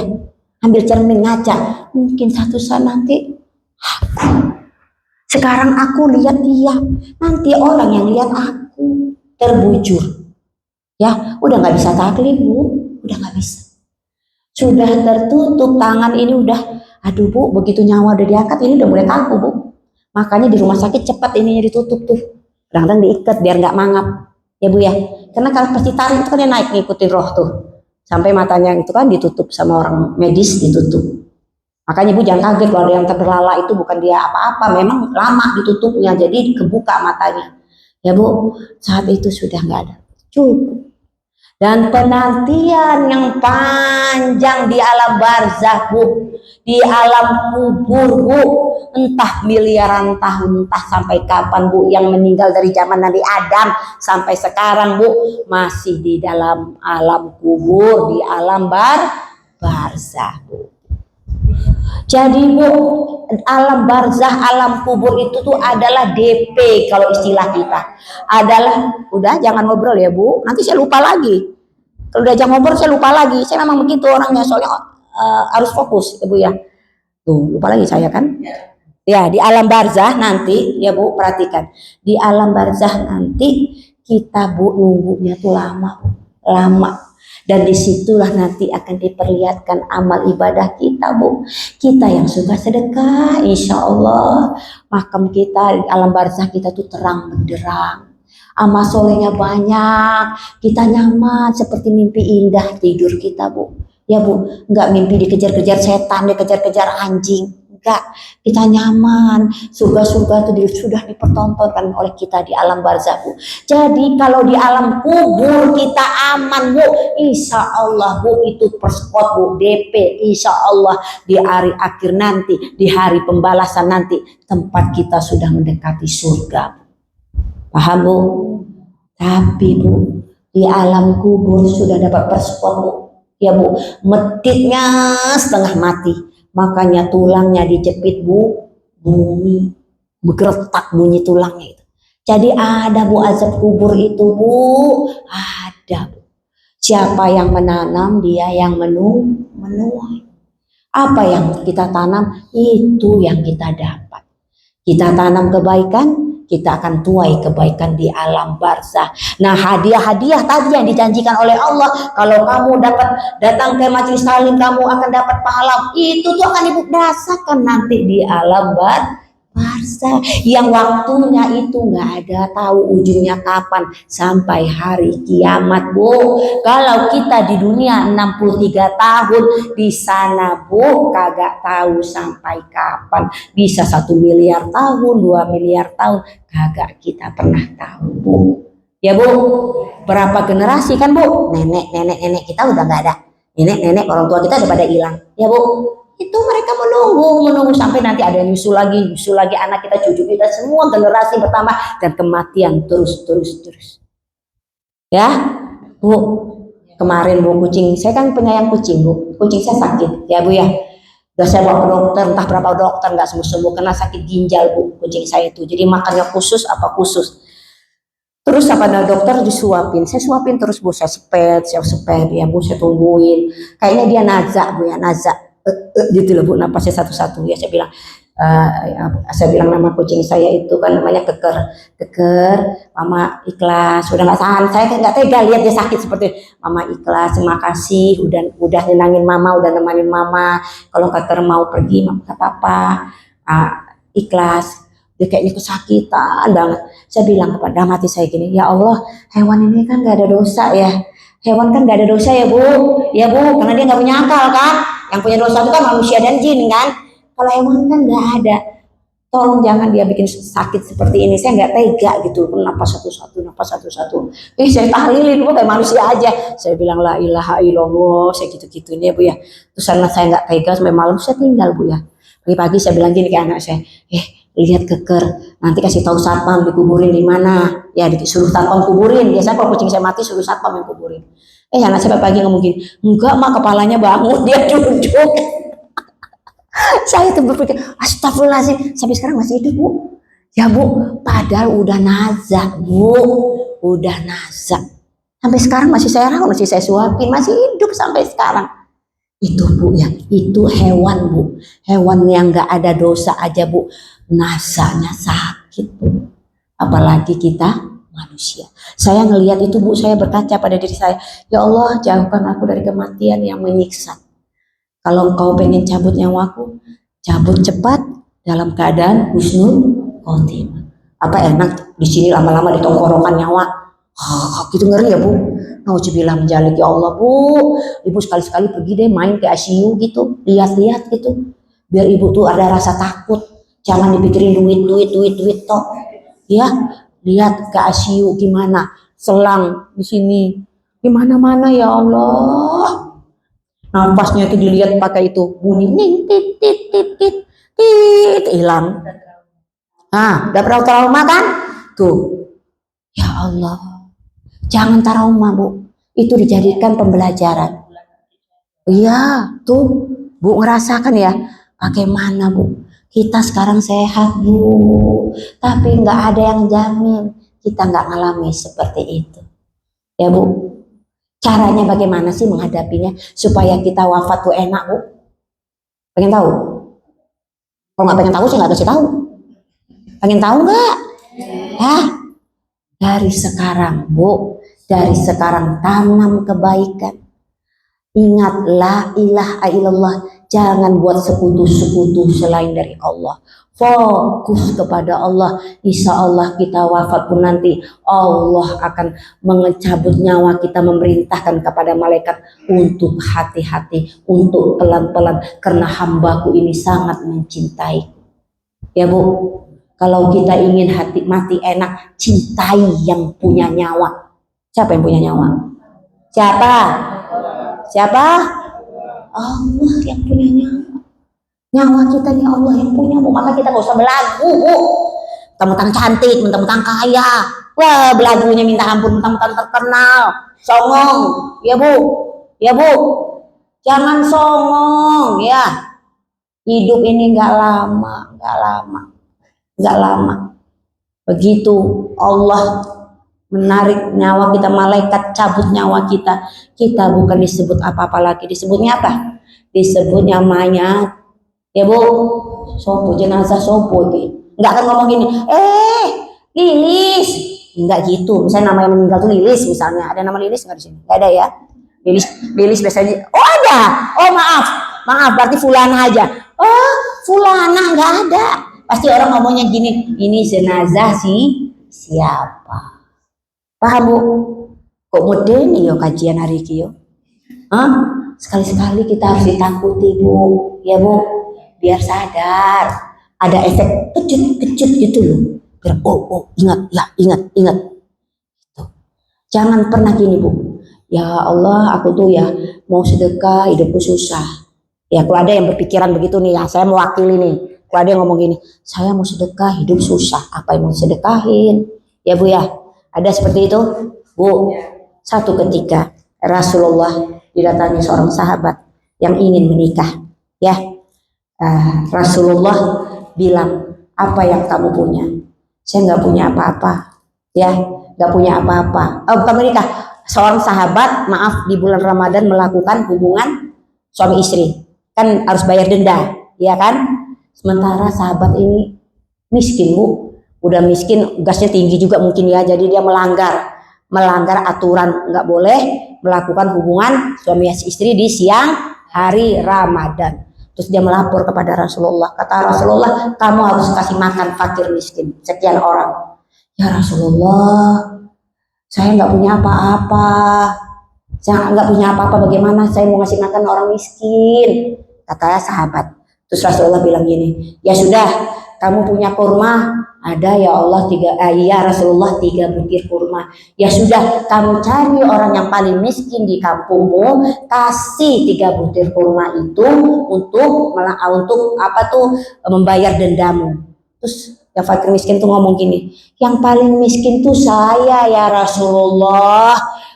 ambil cermin, ngaca. Mungkin satu saat nanti sekarang aku lihat dia, nanti orang yang lihat aku terbujur. Ya, udah nggak bisa taklif Bu, udah nggak bisa. Sudah tertutup tangan ini udah, aduh Bu, begitu nyawa udah diangkat ini udah mulai kaku Bu. Makanya di rumah sakit cepat ininya ditutup tuh. Kadang-kadang diikat biar nggak mangap, ya Bu ya. Karena kalau pasti tarik itu kan dia naik ngikutin roh tuh, sampai matanya itu kan ditutup sama orang medis, ditutup. Makanya Bu jangan kaget kalau ada yang terlala itu bukan dia apa-apa, memang lama ditutupnya, jadi kebuka matanya. Ya Bu, saat itu sudah nggak ada, cukup. Dan penantian yang panjang di alam barzakh Bu, di alam kubur Bu, entah miliaran tahun, entah sampai kapan Bu, yang meninggal dari zaman Nabi Adam sampai sekarang Bu, masih di dalam alam kubur, di alam barzakh Bu. Jadi Bu, alam barzakh, alam kubur itu tuh adalah DP kalau istilah kita. Adalah, udah jangan ngobrol ya Bu, nanti saya lupa lagi. Kalau diajak ngobrol saya lupa lagi. Saya memang begitu orangnya, soalnya harus fokus ya Bu ya. Tuh, lupa lagi saya kan. Ya, di alam barzakh nanti ya Bu, perhatikan. Di alam barzakh nanti kita Bu nunggunya tuh lama, lama. Dan disitulah nanti akan diperlihatkan amal ibadah kita Bu. Kita yang suka sedekah, insya Allah makam kita di alam barzakh kita tuh terang benderang, amal solehnya banyak, kita nyaman seperti mimpi indah tidur kita Bu. Ya Bu, nggak mimpi dikejar-kejar setan, dikejar-kejar anjing. Enggak, kita nyaman. Surga-surga itu sudah dipertontonkan oleh kita di alam barzakh Bu. Jadi kalau di alam kubur kita aman Bu, insya Allah Bu, itu perspot Bu, DP, insya Allah di hari akhir nanti, di hari pembalasan nanti, tempat kita sudah mendekati surga. Paham Bu? Tapi Bu, di alam kubur sudah dapat perspot Bu. Ya Bu, metitnya setengah mati. Makanya tulangnya dijepit Bu, bumi bergeretak bunyi tulangnya itu. Jadi ada Bu azab kubur itu Bu, ada Bu. Siapa yang menanam dia yang menuai. Apa yang kita tanam itu yang kita dapat. Kita tanam kebaikan, kita akan tuai kebaikan di alam barzakh. Nah, hadiah-hadiah tadi yang dijanjikan oleh Allah, kalau kamu dapat datang ke majelis taklim, kamu akan dapat pahala. Itu tuh akan ibu rasakan nanti di alam barzakh, yang waktunya itu nggak ada tahu ujungnya kapan, sampai hari kiamat Bu. Kalau kita di dunia 63 tahun, di sana Bu kagak tahu sampai kapan, bisa 1 miliar tahun, 2 miliar tahun, kagak kita pernah tahu Bu. Ya Bu, berapa generasi kan Bu, nenek kita udah nggak ada, nenek orang tua kita udah pada hilang. Ya Bu, itu mereka menunggu sampai nanti ada yang nyusul lagi anak kita, cucu kita, semua generasi bertambah, dan kematian terus. Ya Bu, kemarin Bu kucing, saya kan penyayang kucing Bu, kucing saya sakit ya Bu ya. Udah saya bawa ke dokter, entah berapa dokter nggak sembuh-sembuh karena sakit ginjal bu kucing saya itu. Jadi makannya khusus apa khusus. Terus apa ada dokter disuapin, saya suapin terus bu, saya sepet ya bu, saya tungguin. Kayaknya dia nazak bu ya, nazak gitu loh bu, napasnya satu-satu ya. Saya bilang nama kucing saya itu kan namanya Keker. Keker, mama ikhlas, udah nggak tahan, saya nggak tega lihat dia sakit seperti itu. Mama ikhlas, terima kasih, udah nenangin mama, udah nemenin mama. Kalau Keker mau pergi, mama nggak apa-apa, ikhlas. Dia kayaknya kesakitan banget. Saya bilang kepada mati saya gini, ya Allah, hewan ini kan nggak ada dosa ya. Hewan kan nggak ada dosa ya bu, ya bu, karena dia nggak punya akal kan. Yang punya dosa itu kan manusia dan jin kan. Kalau hewan kan nggak ada. Tolong jangan dia bikin sakit seperti ini. Saya nggak tega gitu. Napas satu-satu, napas satu-satu. Saya tahlilin bu kayak manusia aja. Saya bilang la ilaha illallah. Saya gitu-gituin ya bu ya. Terus karena saya nggak tega sampai malam saya tinggal bu ya. Pagi-pagi saya bilang gini ke anak saya, lihat Keker, nanti kasih tahu satpam dikuburin di mana. Ya disuruh satpam kuburin. Biasanya kalau kucing saya mati suruh satpam yang kuburin. Anak saya pagi ngomong gini, enggak mak, kepalanya bangun dia duduk. Saya tuh berpikir, astagfirullahaladzim, sampai sekarang masih hidup bu. Ya bu, padahal udah nazak bu, udah nazak. Sampai sekarang masih saya rawat, masih saya suapin, masih hidup sampai sekarang. Itu bu ya, itu hewan bu, hewan yang nggak ada dosa aja bu, nasanya sakit bu, apalagi kita manusia. Saya ngelihat itu bu, saya berkaca pada diri saya, ya Allah jauhkan aku dari kematian yang menyiksa. Kalau engkau pengen cabut nyawaku, cabut cepat dalam keadaan husnul khotimah. Apa enak di sini lama-lama di tongkrongan nyawa, gitu ngeri ya bu. Nauzubillah menjalik ya Allah bu, ibu sekali-sekali pergi deh main ke ICU gitu, lihat-lihat gitu, biar ibu tuh ada rasa takut, jangan dipikirin duit toh, ya lihat ke ICU gimana, selang di sini, gimana-mana ya Allah, nafasnya itu dilihat pakai itu bunyi ning tit tit tit tit tit hilang, udah pernah trauma kan, tuh, ya Allah. Jangan trauma bu, itu dijadikan pembelajaran. Iya tuh bu ngerasakan ya, bagaimana bu, kita sekarang sehat bu, tapi nggak ada yang jamin kita nggak ngalami seperti itu. Ya bu, caranya bagaimana sih menghadapinya supaya kita wafat tuh enak bu? Pengen tahu? Kalau nggak pengen tahu sih nggak kasih tahu. Pengen tahu nggak? Ya, dari sekarang bu. Dari sekarang tanam kebaikan. Ingat la ilaha illallah. Jangan buat sekutu-sekutu selain dari Allah. Fokus kepada Allah. Insya Allah kita wafat pun nanti Allah akan mencabut nyawa kita, memerintahkan kepada malaikat untuk hati-hati, untuk pelan-pelan, karena hambaku ini sangat mencintai. Ya bu, kalau kita ingin hati mati enak, cintai yang punya nyawa. Siapa yang punya nyawa? Siapa? Siapa? Allah yang punya nyawa. Nyawa kita nih Allah yang punya, bu. Maka kita gak usah belagu, bu. Mentang-mentang cantik, mentang-mentang kaya. Wah, belagunya minta ampun, mentang-mentang terkenal. Songong, ya bu. Ya bu. Jangan songong, ya. Hidup ini gak lama, gak lama. Gak lama. Begitu Allah menarik nyawa kita, malaikat cabut nyawa kita, kita bukan disebut apa-apa lagi. Disebutnya apa? Disebutnya mayat. Ya bu, sopo jenazah sopo gitu. Nggak akan ngomong gini, Lilis, nggak gitu. Misalnya nama yang meninggal tuh Lilis, misalnya ada nama Lilis nggak di sini? Nggak ada ya. Lilis biasanya. Oh ada. Oh maaf, berarti Fulana aja. Oh Fulana nggak ada. Pasti orang ngomongnya gini, ini jenazah siapa? Paham bu? Kok modern yo kajian hari ini yo? Sekali-sekali kita harus ditakuti bu, ya bu, biar sadar. Ada efek kecut gitu loh. Biar ingat. Tuh. Jangan pernah gini bu. Ya Allah, aku tuh ya mau sedekah, hidupku susah. Ya kalau ada yang berpikiran begitu nih, ya saya mewakili nih. Kalau ada yang ngomong gini, saya mau sedekah, hidup susah. Apa yang mau sedekahin? Ya bu ya. Ada seperti itu, bu. Satu ketika Rasulullah didatangi seorang sahabat yang ingin menikah, ya. Rasulullah bilang, apa yang kamu punya? Saya nggak punya apa-apa, ya, nggak punya apa-apa. Oh, bukan menikah. Seorang sahabat, maaf, di bulan Ramadan melakukan hubungan suami istri, kan harus bayar denda, ya kan? Sementara sahabat ini miskin, Bu, udah miskin, gasnya tinggi juga mungkin ya, jadi dia melanggar aturan, nggak boleh melakukan hubungan suami istri di siang hari Ramadan. Terus dia melapor kepada Rasulullah. Kata Rasulullah, kamu harus kasih makan fakir miskin sekian orang. Ya Rasulullah, saya nggak punya apa-apa. Saya nggak punya apa-apa. Bagaimana saya mau ngasih makan orang miskin? Kata sahabat. Terus Rasulullah bilang gini, ya sudah, kamu punya kurma, ada ya Allah ya Rasulullah 3 butir kurma. Ya sudah, kamu cari orang yang paling miskin di kampungmu, kasih 3 butir kurma itu untuk apa tuh, membayar dendamu. Terus yang fakir miskin tuh ngomong gini, yang paling miskin tuh saya ya Rasulullah.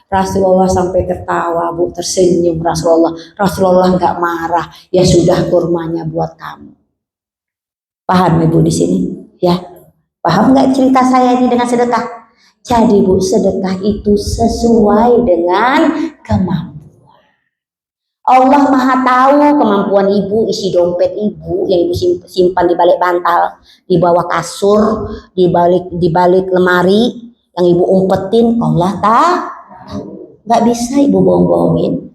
Rasulullah sampai tertawa, Bu, tersenyum Rasulullah. Rasulullah nggak marah. Ya sudah, kurmanya buat kamu. Paham Ibu di sini? Ya. Paham nggak cerita saya ini dengan sedekah? Jadi Bu, sedekah itu sesuai dengan kemampuan. Allah Maha tahu kemampuan Ibu, isi dompet Ibu yang Ibu simpan di balik bantal, di bawah kasur, di balik lemari yang Ibu umpetin, Allah tahu. Nggak bisa Ibu bohong-bohongin.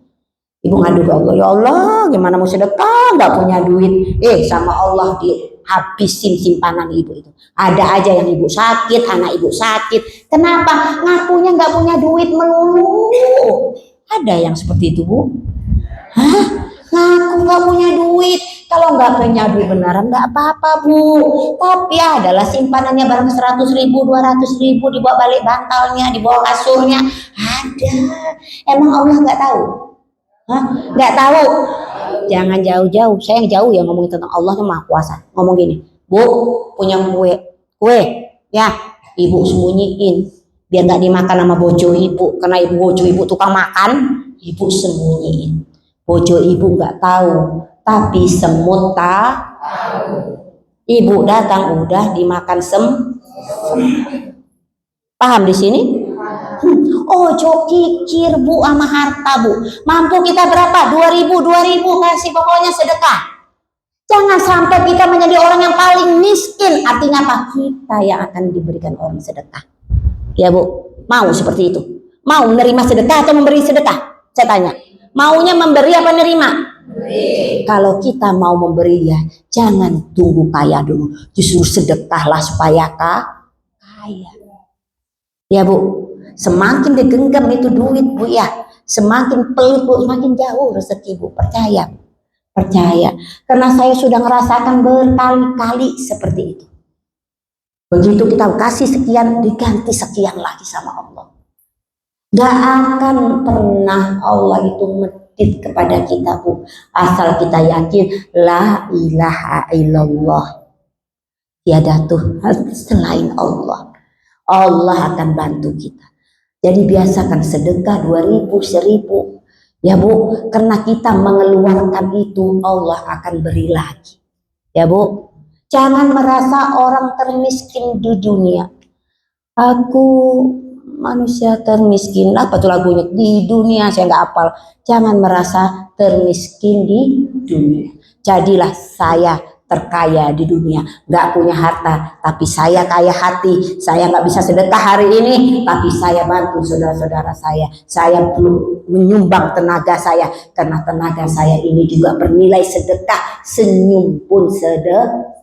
Ibu ngadu ke Allah, ya Allah, gimana mau sedekah, nggak punya duit. Sama Allah dihabisin simpanan Ibu itu. Ada aja yang Ibu sakit, anak Ibu sakit. Kenapa? Ngakunya nggak punya duit melulu. Ada yang seperti itu, Bu. Hah? Ngaku nggak punya duit. Kalau nggak punya duit beneran nggak apa-apa, Bu. Tapi adalah simpanannya barang 100.000, 200.000 di bawah balik bantalnya, di bawah kasurnya. Ada. Emang Allah nggak tahu? Hah? Nggak tahu? Jangan jauh-jauh. Saya yang jauh ya ngomongin tentang Allah yang Maha Kuasa. Ngomong gini, Bu, punya kue, ya, Ibu sembunyiin biar nggak dimakan sama bojo Ibu. Karena bojo Ibu tukang makan, Ibu sembunyiin. Bojo Ibu nggak tahu, tapi semut tahu. Ibu datang udah dimakan Paham di sini? Ojo kikir Bu sama harta, Bu. Mampu kita berapa? 2.000 kasih, pokoknya sedekah. Jangan sampai kita menjadi orang yang paling miskin. Artinya apa? Kita yang akan diberikan orang sedekah. Ya Bu, mau seperti itu? Mau menerima sedekah atau memberi sedekah? Saya tanya. Maunya memberi apa menerima? Kalau kita mau memberi, ya jangan tunggu kaya dulu. Justru sedekahlah supaya kaya. Ya Bu, semakin digenggam itu duit, Bu, ya, semakin pelit, Bu, semakin jauh rezeki, Bu. Percaya. Karena saya sudah merasakan berkali-kali seperti itu. Begitu kita kasih sekian, diganti sekian lagi sama Allah. Gak akan pernah Allah itu medit kepada kita, Bu, asal kita yakin la ilaha illallah, tiada Tuhan selain Allah. Allah akan bantu kita. Jadi biasakan sedekah 2.000, 1.000. Ya Bu, karena kita mengeluarkan itu, Allah akan beri lagi. Ya Bu, jangan merasa orang termiskin di dunia. Aku manusia termiskin, apa tuh lagunya? Di dunia, saya nggak hafal. Jangan merasa termiskin di dunia. Jadilah saya terkaya di dunia, nggak punya harta, tapi saya kaya hati. Saya nggak bisa sedekah hari ini, tapi saya bantu saudara-saudara saya. Saya menyumbang tenaga saya, karena tenaga saya ini juga bernilai sedekah. Senyum pun sedekah.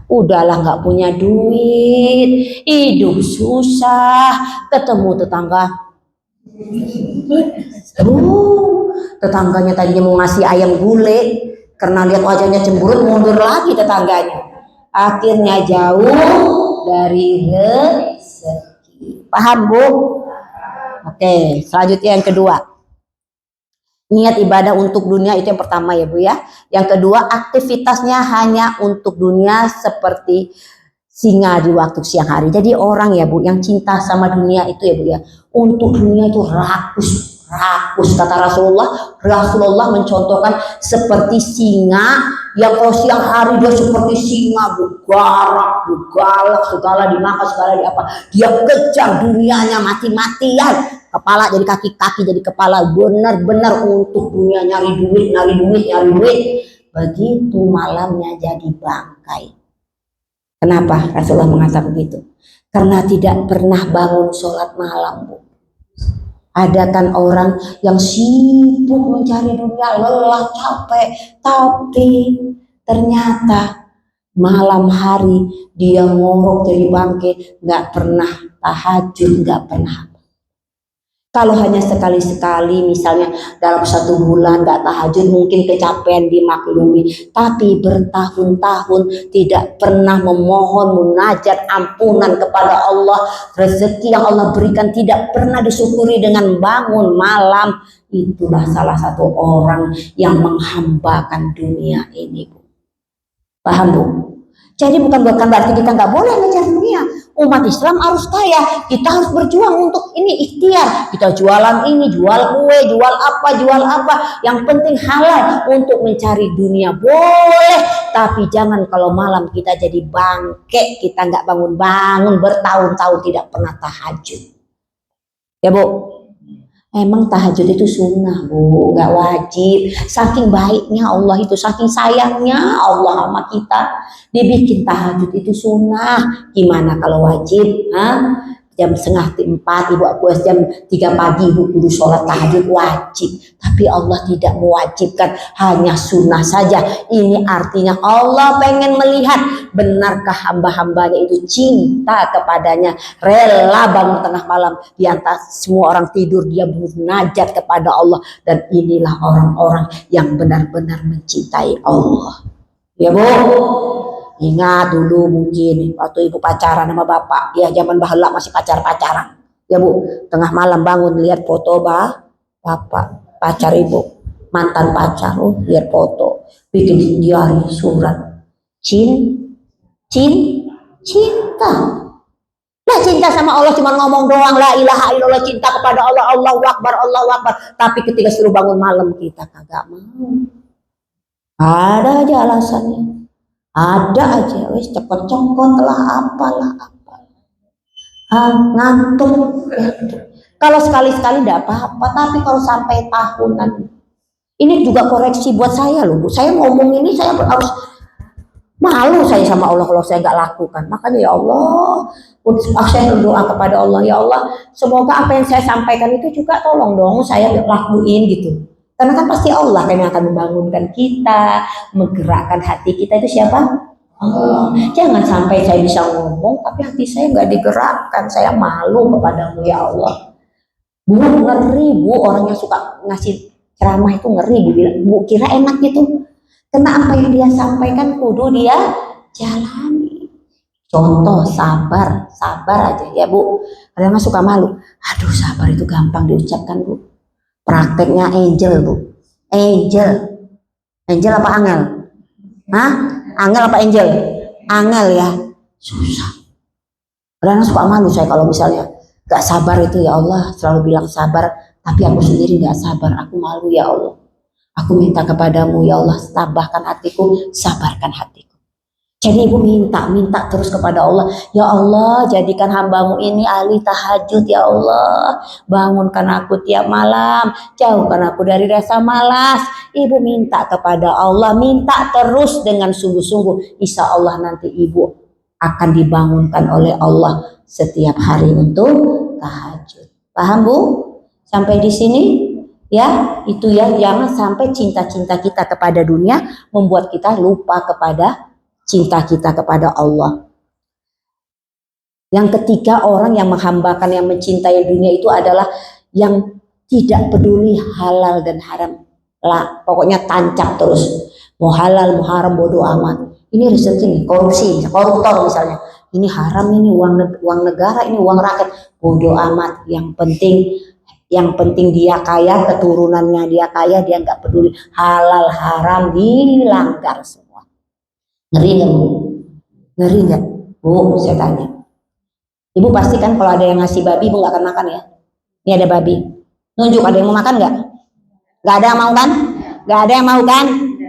Udahlah nggak punya duit, hidup susah, ketemu tetangga. Tetangganya tadinya mau ngasih ayam gulai, karena lihat wajahnya cemberut, mundur lagi tetangganya. Akhirnya jauh dari rezeki. Paham Bu? Oke, selanjutnya yang kedua. Niat ibadah untuk dunia itu yang pertama ya Bu ya. Yang kedua, aktivitasnya hanya untuk dunia seperti singa di waktu siang hari. Jadi orang ya Bu yang cinta sama dunia itu ya Bu ya, untuk dunia itu rakus kata Rasulullah mencontohkan seperti singa Yang kalau siang hari dia seperti singa, bugarak, bugalak, segala dimakan, segala di apa. Dia kejar dunianya mati-matian. Kepala jadi kaki, kaki jadi kepala. Benar-benar untuk dunia, nyari duit, nyari duit, nyari duit. Begitu malamnya jadi bangkai. Kenapa Rasulullah mengatakan begitu? Karena tidak pernah bangun sholat malam, Bu. Ada kan orang yang sibuk mencari dunia, lelah, capek, tapi ternyata malam hari dia ngorok jadi bangke, nggak pernah tahajud, nggak pernah. Kalau hanya sekali-sekali misalnya dalam 1 bulan nggak tahajud mungkin kecapean dimaklumi. Tapi bertahun-tahun tidak pernah memohon munajat ampunan kepada Allah. Rezeki yang Allah berikan tidak pernah disyukuri dengan bangun malam. Itulah salah satu orang yang menghambakan dunia ini, Bu. Paham, Bu? Jadi bukan berarti kita nggak boleh ngejar dunia. Umat Islam harus kaya, kita harus berjuang untuk ini ikhtiar. Kita jualan ini, jual kue, jual apa. Yang penting halal untuk mencari dunia boleh. Tapi jangan kalau malam kita jadi bangke, kita nggak bangun-bangun bertahun-tahun tidak pernah tahajud. Ya, Bu. Emang tahajud itu sunnah, Bu, nggak wajib. Saking baiknya Allah itu, saking sayangnya Allah sama kita, dibikin tahajud itu sunnah. Gimana kalau wajib? Jam 3:30 ibu aku jam 3 pagi ibu kudu sholat tahajud wajib. Tapi Allah tidak mewajibkan, hanya sunnah saja. Ini artinya Allah pengen melihat benarkah hamba-hambanya itu cinta kepadanya, rela bangun tengah malam di antara semua orang tidur dia munajat kepada Allah. Dan inilah orang-orang yang benar-benar mencintai Allah. Ya, Bu. Ingat dulu mungkin waktu ibu pacaran sama bapak, ya zaman bahala masih pacaran. Ya, Bu, tengah malam bangun lihat foto bapak, pacar ibu, mantan pacar, lihat foto, bikin diari surat, cinta. Lah cinta sama Allah cuma ngomong doang, la ilaha illallah, cinta kepada Allah, Allahu Akbar. Tapi ketika suruh bangun malam kita kagak mau. Ada aja alasannya. Ada aja, wes cepet-cepet lah apalah. Ngantuk. Kalau sekali-sekali tidak apa-apa, tapi kalau sampai tahunan, ini juga koreksi buat saya loh, Bu. Saya ngomong ini saya harus malu saya sama Allah kalau saya nggak lakukan. Makanya ya Allah, saya berdoa kepada Allah, ya Allah, semoga apa yang saya sampaikan itu juga tolong dong saya lakuin gitu. Karena kan pasti Allah kan yang akan membangunkan kita, menggerakkan hati kita, itu siapa? Allah. Jangan sampai saya bisa ngomong tapi hati saya nggak digerakkan, saya malu kepadamu ya Allah. Bu, ngeri, Bu, orang yang suka ngasih ceramah itu ngeri, Bu kira enak gitu. Karena apa yang dia sampaikan kudu dia jalani. Contoh sabar aja ya, Bu. Kadang suka malu. Aduh, sabar itu gampang diucapkan, Bu. Prakteknya angel, Bu. Angel apa angel? Angel apa angel? Angel ya, susah. Kadang suka malu saya kalau misalnya gak sabar itu, ya Allah, selalu bilang sabar, tapi aku sendiri gak sabar, aku malu ya Allah. Aku minta kepadamu ya Allah, tabahkan hatiku, sabarkan hatiku. Jadi ibu minta terus kepada Allah, ya Allah, jadikan hambamu ini ahli tahajud ya Allah, bangunkan aku tiap malam, jauhkan aku dari rasa malas. Ibu minta kepada Allah, minta terus dengan sungguh-sungguh, insya Allah nanti ibu akan dibangunkan oleh Allah setiap hari untuk tahajud. Paham, Bu? Sampai di sini? Ya, itu ya, jangan sampai cinta-cinta kita kepada dunia membuat kita lupa kepada cinta kita kepada Allah. Yang ketiga, orang yang menghambakan, yang mencintai dunia itu adalah yang tidak peduli halal dan haram. Lah, pokoknya tancap terus. Mau halal, mau haram, bodoh amat. Ini rezeki nih, korupsi, koruptor misalnya. Ini haram, ini uang negara, ini uang rakyat. Bodoh amat. Yang penting dia kaya, keturunannya dia kaya, dia nggak peduli halal haram dilanggar semua. Ngeri nggak, Bu? Ngeri nggak, Bu? Saya tanya. Ibu pasti kan kalau ada yang ngasih babi, Ibu nggak akan makan ya? Ini ada babi, nunjuk, ada yang mau makan nggak? Nggak ada yang mau kan? Nggak ada yang mau kan?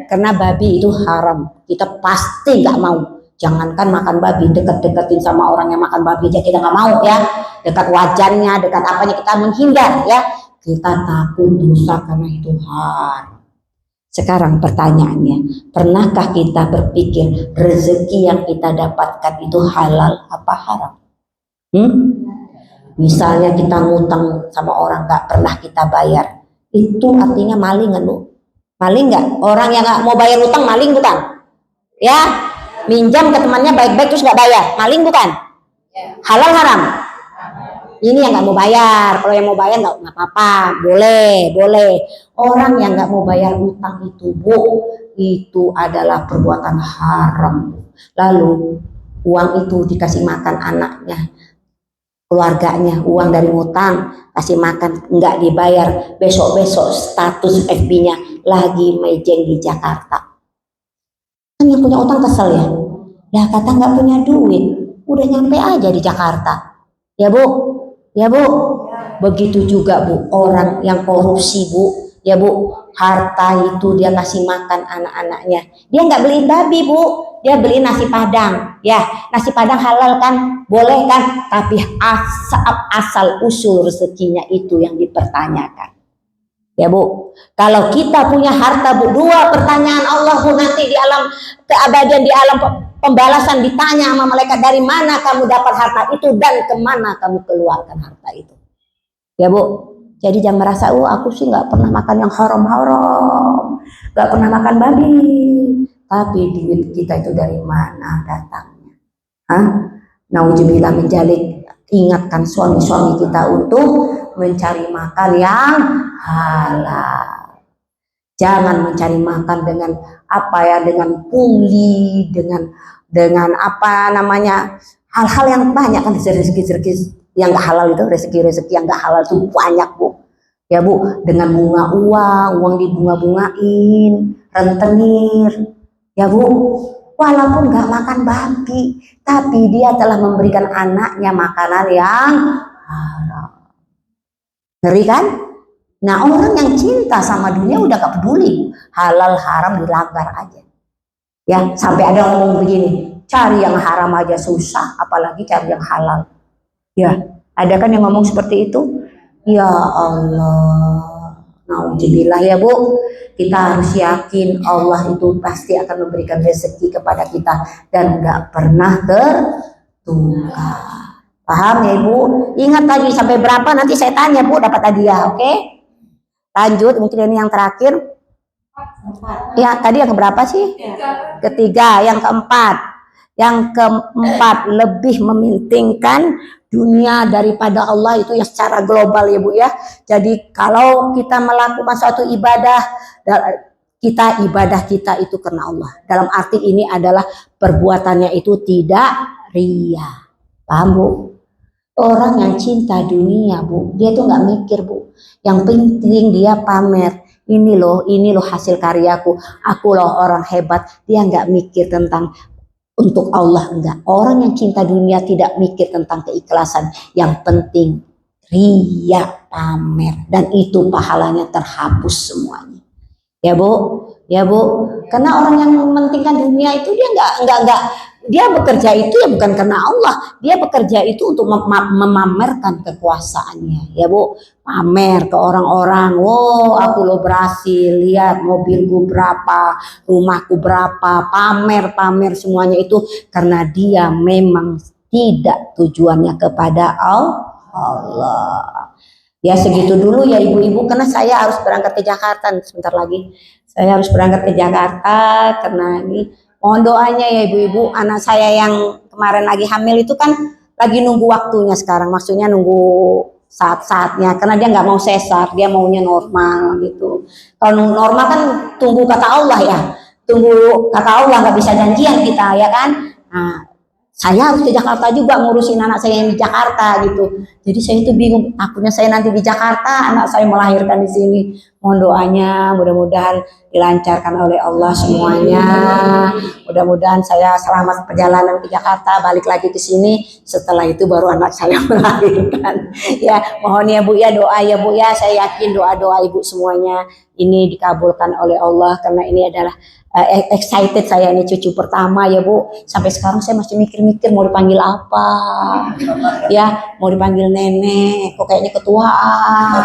karena babi itu haram. Kita pasti nggak mau. Jangankan makan babi, dekat-dekatin sama orang yang makan babi aja kita nggak mau ya. Dekat wajannya, dekat apanya kita menghindar ya. Kita takut dosa karena itu haram. Sekarang pertanyaannya, pernahkah kita berpikir rezeki yang kita dapatkan itu halal apa haram? Misalnya kita ngutang sama orang gak pernah kita bayar, itu artinya maling kan Bu? Maling nggak? Orang yang gak mau bayar utang maling bukan? Ya, minjam ke temannya baik-baik terus gak bayar, maling bukan? Halal haram? Ini yang nggak mau bayar. Kalau yang mau bayar nggak apa-apa, boleh. Orang yang nggak mau bayar utang itu Bu, itu adalah perbuatan haram. Lalu uang itu dikasih makan anaknya, keluarganya, uang dari utang kasih makan nggak dibayar, besok status FB-nya lagi mejeng di Jakarta. Kan yang punya utang kesel ya, ya kata nggak punya duit, udah nyampe aja di Jakarta, ya Bu. Ya Bu, begitu juga Bu, orang yang korupsi Bu, ya Bu, harta itu dia kasih makan anak-anaknya. Dia nggak beli babi Bu, dia beli nasi padang. Ya, nasi padang halal kan, boleh kan, tapi asal usul rezekinya itu yang dipertanyakan. Ya Bu, kalau kita punya harta Bu, dua pertanyaan Allah Bu, nanti di alam keabadian, di alam pembalasan ditanya sama malaikat, dari mana kamu dapat harta itu dan kemana kamu keluarkan harta itu. Ya Bu, jadi jangan merasa, aku sih nggak pernah makan yang haram, nggak pernah makan babi. Tapi duit kita itu dari mana datangnya? Nauzubillah menjalik, ingatkan suami-suami kita untuk mencari makan yang halal. Jangan mencari makan dengan apa ya, dengan pungli, dengan apa namanya, hal-hal yang banyak kan, rezeki yang nggak halal itu, rezeki yang nggak halal itu banyak Bu. Ya Bu, dengan bunga uang dibunga-bungain, rentenir, ya Bu. Walaupun nggak makan babi, tapi dia telah memberikan anaknya makanan yang haram. Ngeri kan? Nah, orang yang cinta sama dunia udah gak peduli, halal haram dilanggar aja. Ya, sampai ada ngomong begini, cari yang haram aja susah, apalagi cari yang halal. Ya, ada kan yang ngomong seperti itu? Ya Allah, nauzubillah ya Bu. Kita harus yakin Allah itu pasti akan memberikan rezeki kepada kita dan gak pernah tertukar. Paham ya Ibu? Ingat tadi sampai berapa, nanti saya tanya Bu, dapat hadiah, oke? Lanjut, mungkin ini yang terakhir. Ya, tadi yang keberapa sih? Ketiga. Yang keempat, lebih mementingkan dunia daripada Allah, itu ya secara global ya Bu ya. Jadi kalau kita melakukan suatu ibadah, ibadah kita itu karena Allah. Dalam arti ini adalah perbuatannya itu tidak ria. Paham Bu? Orang yang cinta dunia Bu, dia tuh nggak mikir Bu. Yang penting dia pamer. Ini loh hasil karyaku. Aku loh orang hebat. Dia nggak mikir tentang untuk Allah, enggak. Orang yang cinta dunia tidak mikir tentang keikhlasan. Yang penting ria, pamer, dan itu pahalanya terhapus semuanya. Ya Bu, karena orang yang mementingkan dunia itu dia dia bekerja itu ya bukan karena Allah, dia bekerja itu untuk memamerkan kekuasaannya. Ya Bu, pamer ke orang-orang, wow aku lo berhasil, lihat mobilku berapa, rumahku berapa, pamer semuanya itu karena dia memang tidak tujuannya kepada Allah. Ya segitu dulu ya ibu-ibu, karena saya harus berangkat ke Jakarta sebentar lagi. Saya harus berangkat ke Jakarta karena ini mohon doanya ya ibu-ibu, anak saya yang kemarin lagi hamil itu kan lagi nunggu waktunya sekarang, maksudnya nunggu saat-saatnya, karena dia nggak mau sesar, dia maunya normal gitu. Kalau normal kan tunggu kata Allah ya, tunggu kata Allah, nggak bisa janjian kita ya kan. Nah, saya harus ke Jakarta juga ngurusin anak saya yang di Jakarta gitu. Jadi saya itu bingung, takutnya saya nanti di Jakarta anak saya melahirkan di sini. Mohon doanya, mudah-mudahan dilancarkan oleh Allah semuanya. Mudah-mudahan saya selamat perjalanan ke Jakarta, balik lagi ke sini. Setelah itu baru anak saya melahirkan. Ya, mohon ya Bu ya, doa ya Bu ya. Saya yakin doa-doa Ibu semuanya ini dikabulkan oleh Allah, karena ini adalah excited saya, ini cucu pertama ya Bu. Sampai sekarang saya masih mikir-mikir mau dipanggil apa. Ya, mau dipanggil nenek, kok kayaknya ketuaan.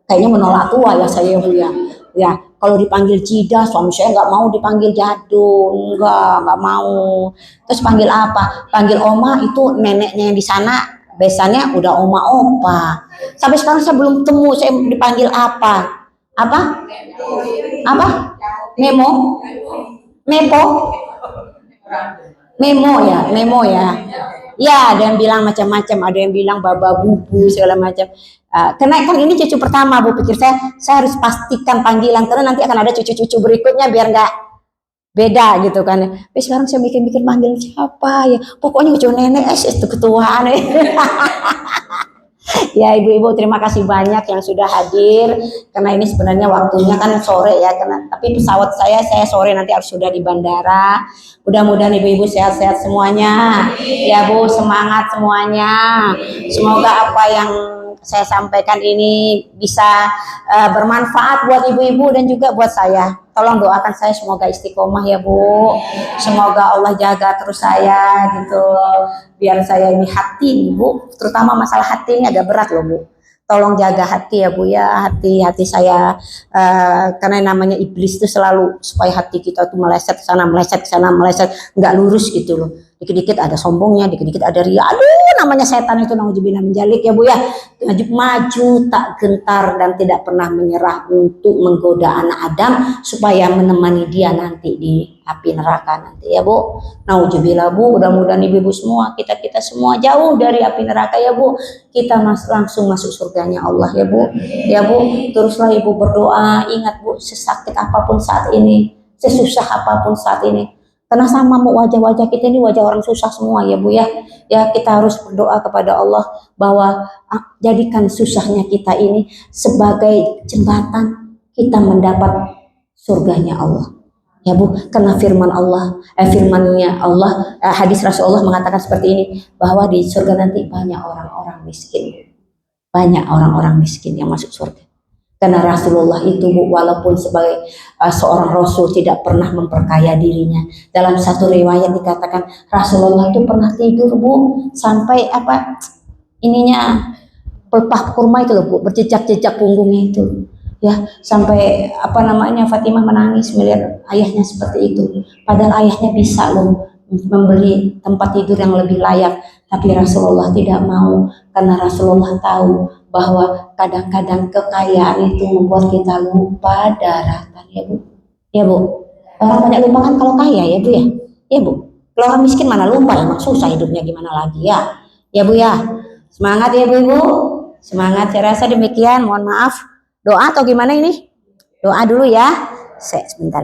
Kayaknya menolak tua ya saya Bu ya. Ya, kalau dipanggil Cida, suami saya nggak mau dipanggil Jadul, nggak mau. Terus panggil apa? Panggil Oma, itu neneknya yang di sana, biasanya udah Oma Opa. Sampai sekarang saya belum temu, saya dipanggil apa? Apa? Apa? Memo? Mepo? Memo ya. Ya, ada yang bilang macam-macam, ada yang bilang baba bubu segala macam. Karena kan ini cucu pertama Bu, pikir saya harus pastikan panggilan, karena nanti akan ada cucu-cucu berikutnya biar nggak beda gitu kan. Tapi sekarang saya mikir-mikir panggil siapa ya, pokoknya cucu nenek itu ketuaan. Ya ibu-ibu, terima kasih banyak yang sudah hadir, karena ini sebenarnya waktunya kan sore ya, tapi pesawat saya sore nanti harus sudah di bandara. Mudah-mudahan ibu-ibu sehat-sehat semuanya ya Bu, semangat semuanya. Semoga apa yang saya sampaikan ini bisa bermanfaat buat ibu-ibu dan juga buat saya. Tolong doakan saya semoga istiqomah ya Bu. Semoga Allah jaga terus saya gitu. Biar saya ini hati Bu, terutama masalah hati ini agak berat loh Bu. Tolong jaga hati ya Bu ya, hati saya, karena namanya iblis itu selalu supaya hati kita tuh meleset ke sana, nggak lurus gitu loh. Dikit-dikit ada sombongnya, dikit-dikit ada ria. Aduh, namanya setan itu, nauzubillah menjalik ya Bu ya. Maju tak gentar dan tidak pernah menyerah untuk menggoda anak Adam supaya menemani dia nanti di api neraka nanti ya Bu. Nauzubillah Bu, mudah-mudahan ibu-ibu semua, kita semua jauh dari api neraka ya Bu. Kita langsung masuk surganya Allah ya Bu. Ya Bu, teruslah ibu berdoa. Ingat Bu, sesakit apapun saat ini, sesusah apapun saat ini, karena sama wajah-wajah kita ini wajah orang susah semua ya Bu ya. Ya, kita harus berdoa kepada Allah bahwa jadikan susahnya kita ini sebagai jembatan kita mendapat surganya Allah. Ya Bu, karena firmannya Allah, hadis Rasulullah mengatakan seperti ini, bahwa di surga nanti banyak orang-orang miskin. Banyak orang-orang miskin yang masuk surga. Karena Rasulullah itu Bu, walaupun sebagai seorang Rasul tidak pernah memperkaya dirinya. Dalam satu riwayat dikatakan Rasulullah itu pernah tidur Bu, sampai ininya pelepah kurma itu loh Bu, berjejak-jejak punggungnya itu. Ya, sampai Fatimah menangis melihat ayahnya seperti itu. Padahal ayahnya bisa loh memberi tempat tidur yang lebih layak, tapi Rasulullah tidak mau, karena Rasulullah tahu bahwa kadang-kadang kekayaan itu membuat kita lupa daratan ya Bu. Ya Bu, orang banyak lupa kan kalau kaya ya Bu ya. Ya Bu, kalau orang miskin mana lupa, emang susah hidupnya gimana lagi ya. Ya Bu ya, semangat ya Bu, semangat. Saya rasa demikian, mohon maaf. Doa atau gimana ini? Doa dulu ya. Sebentar.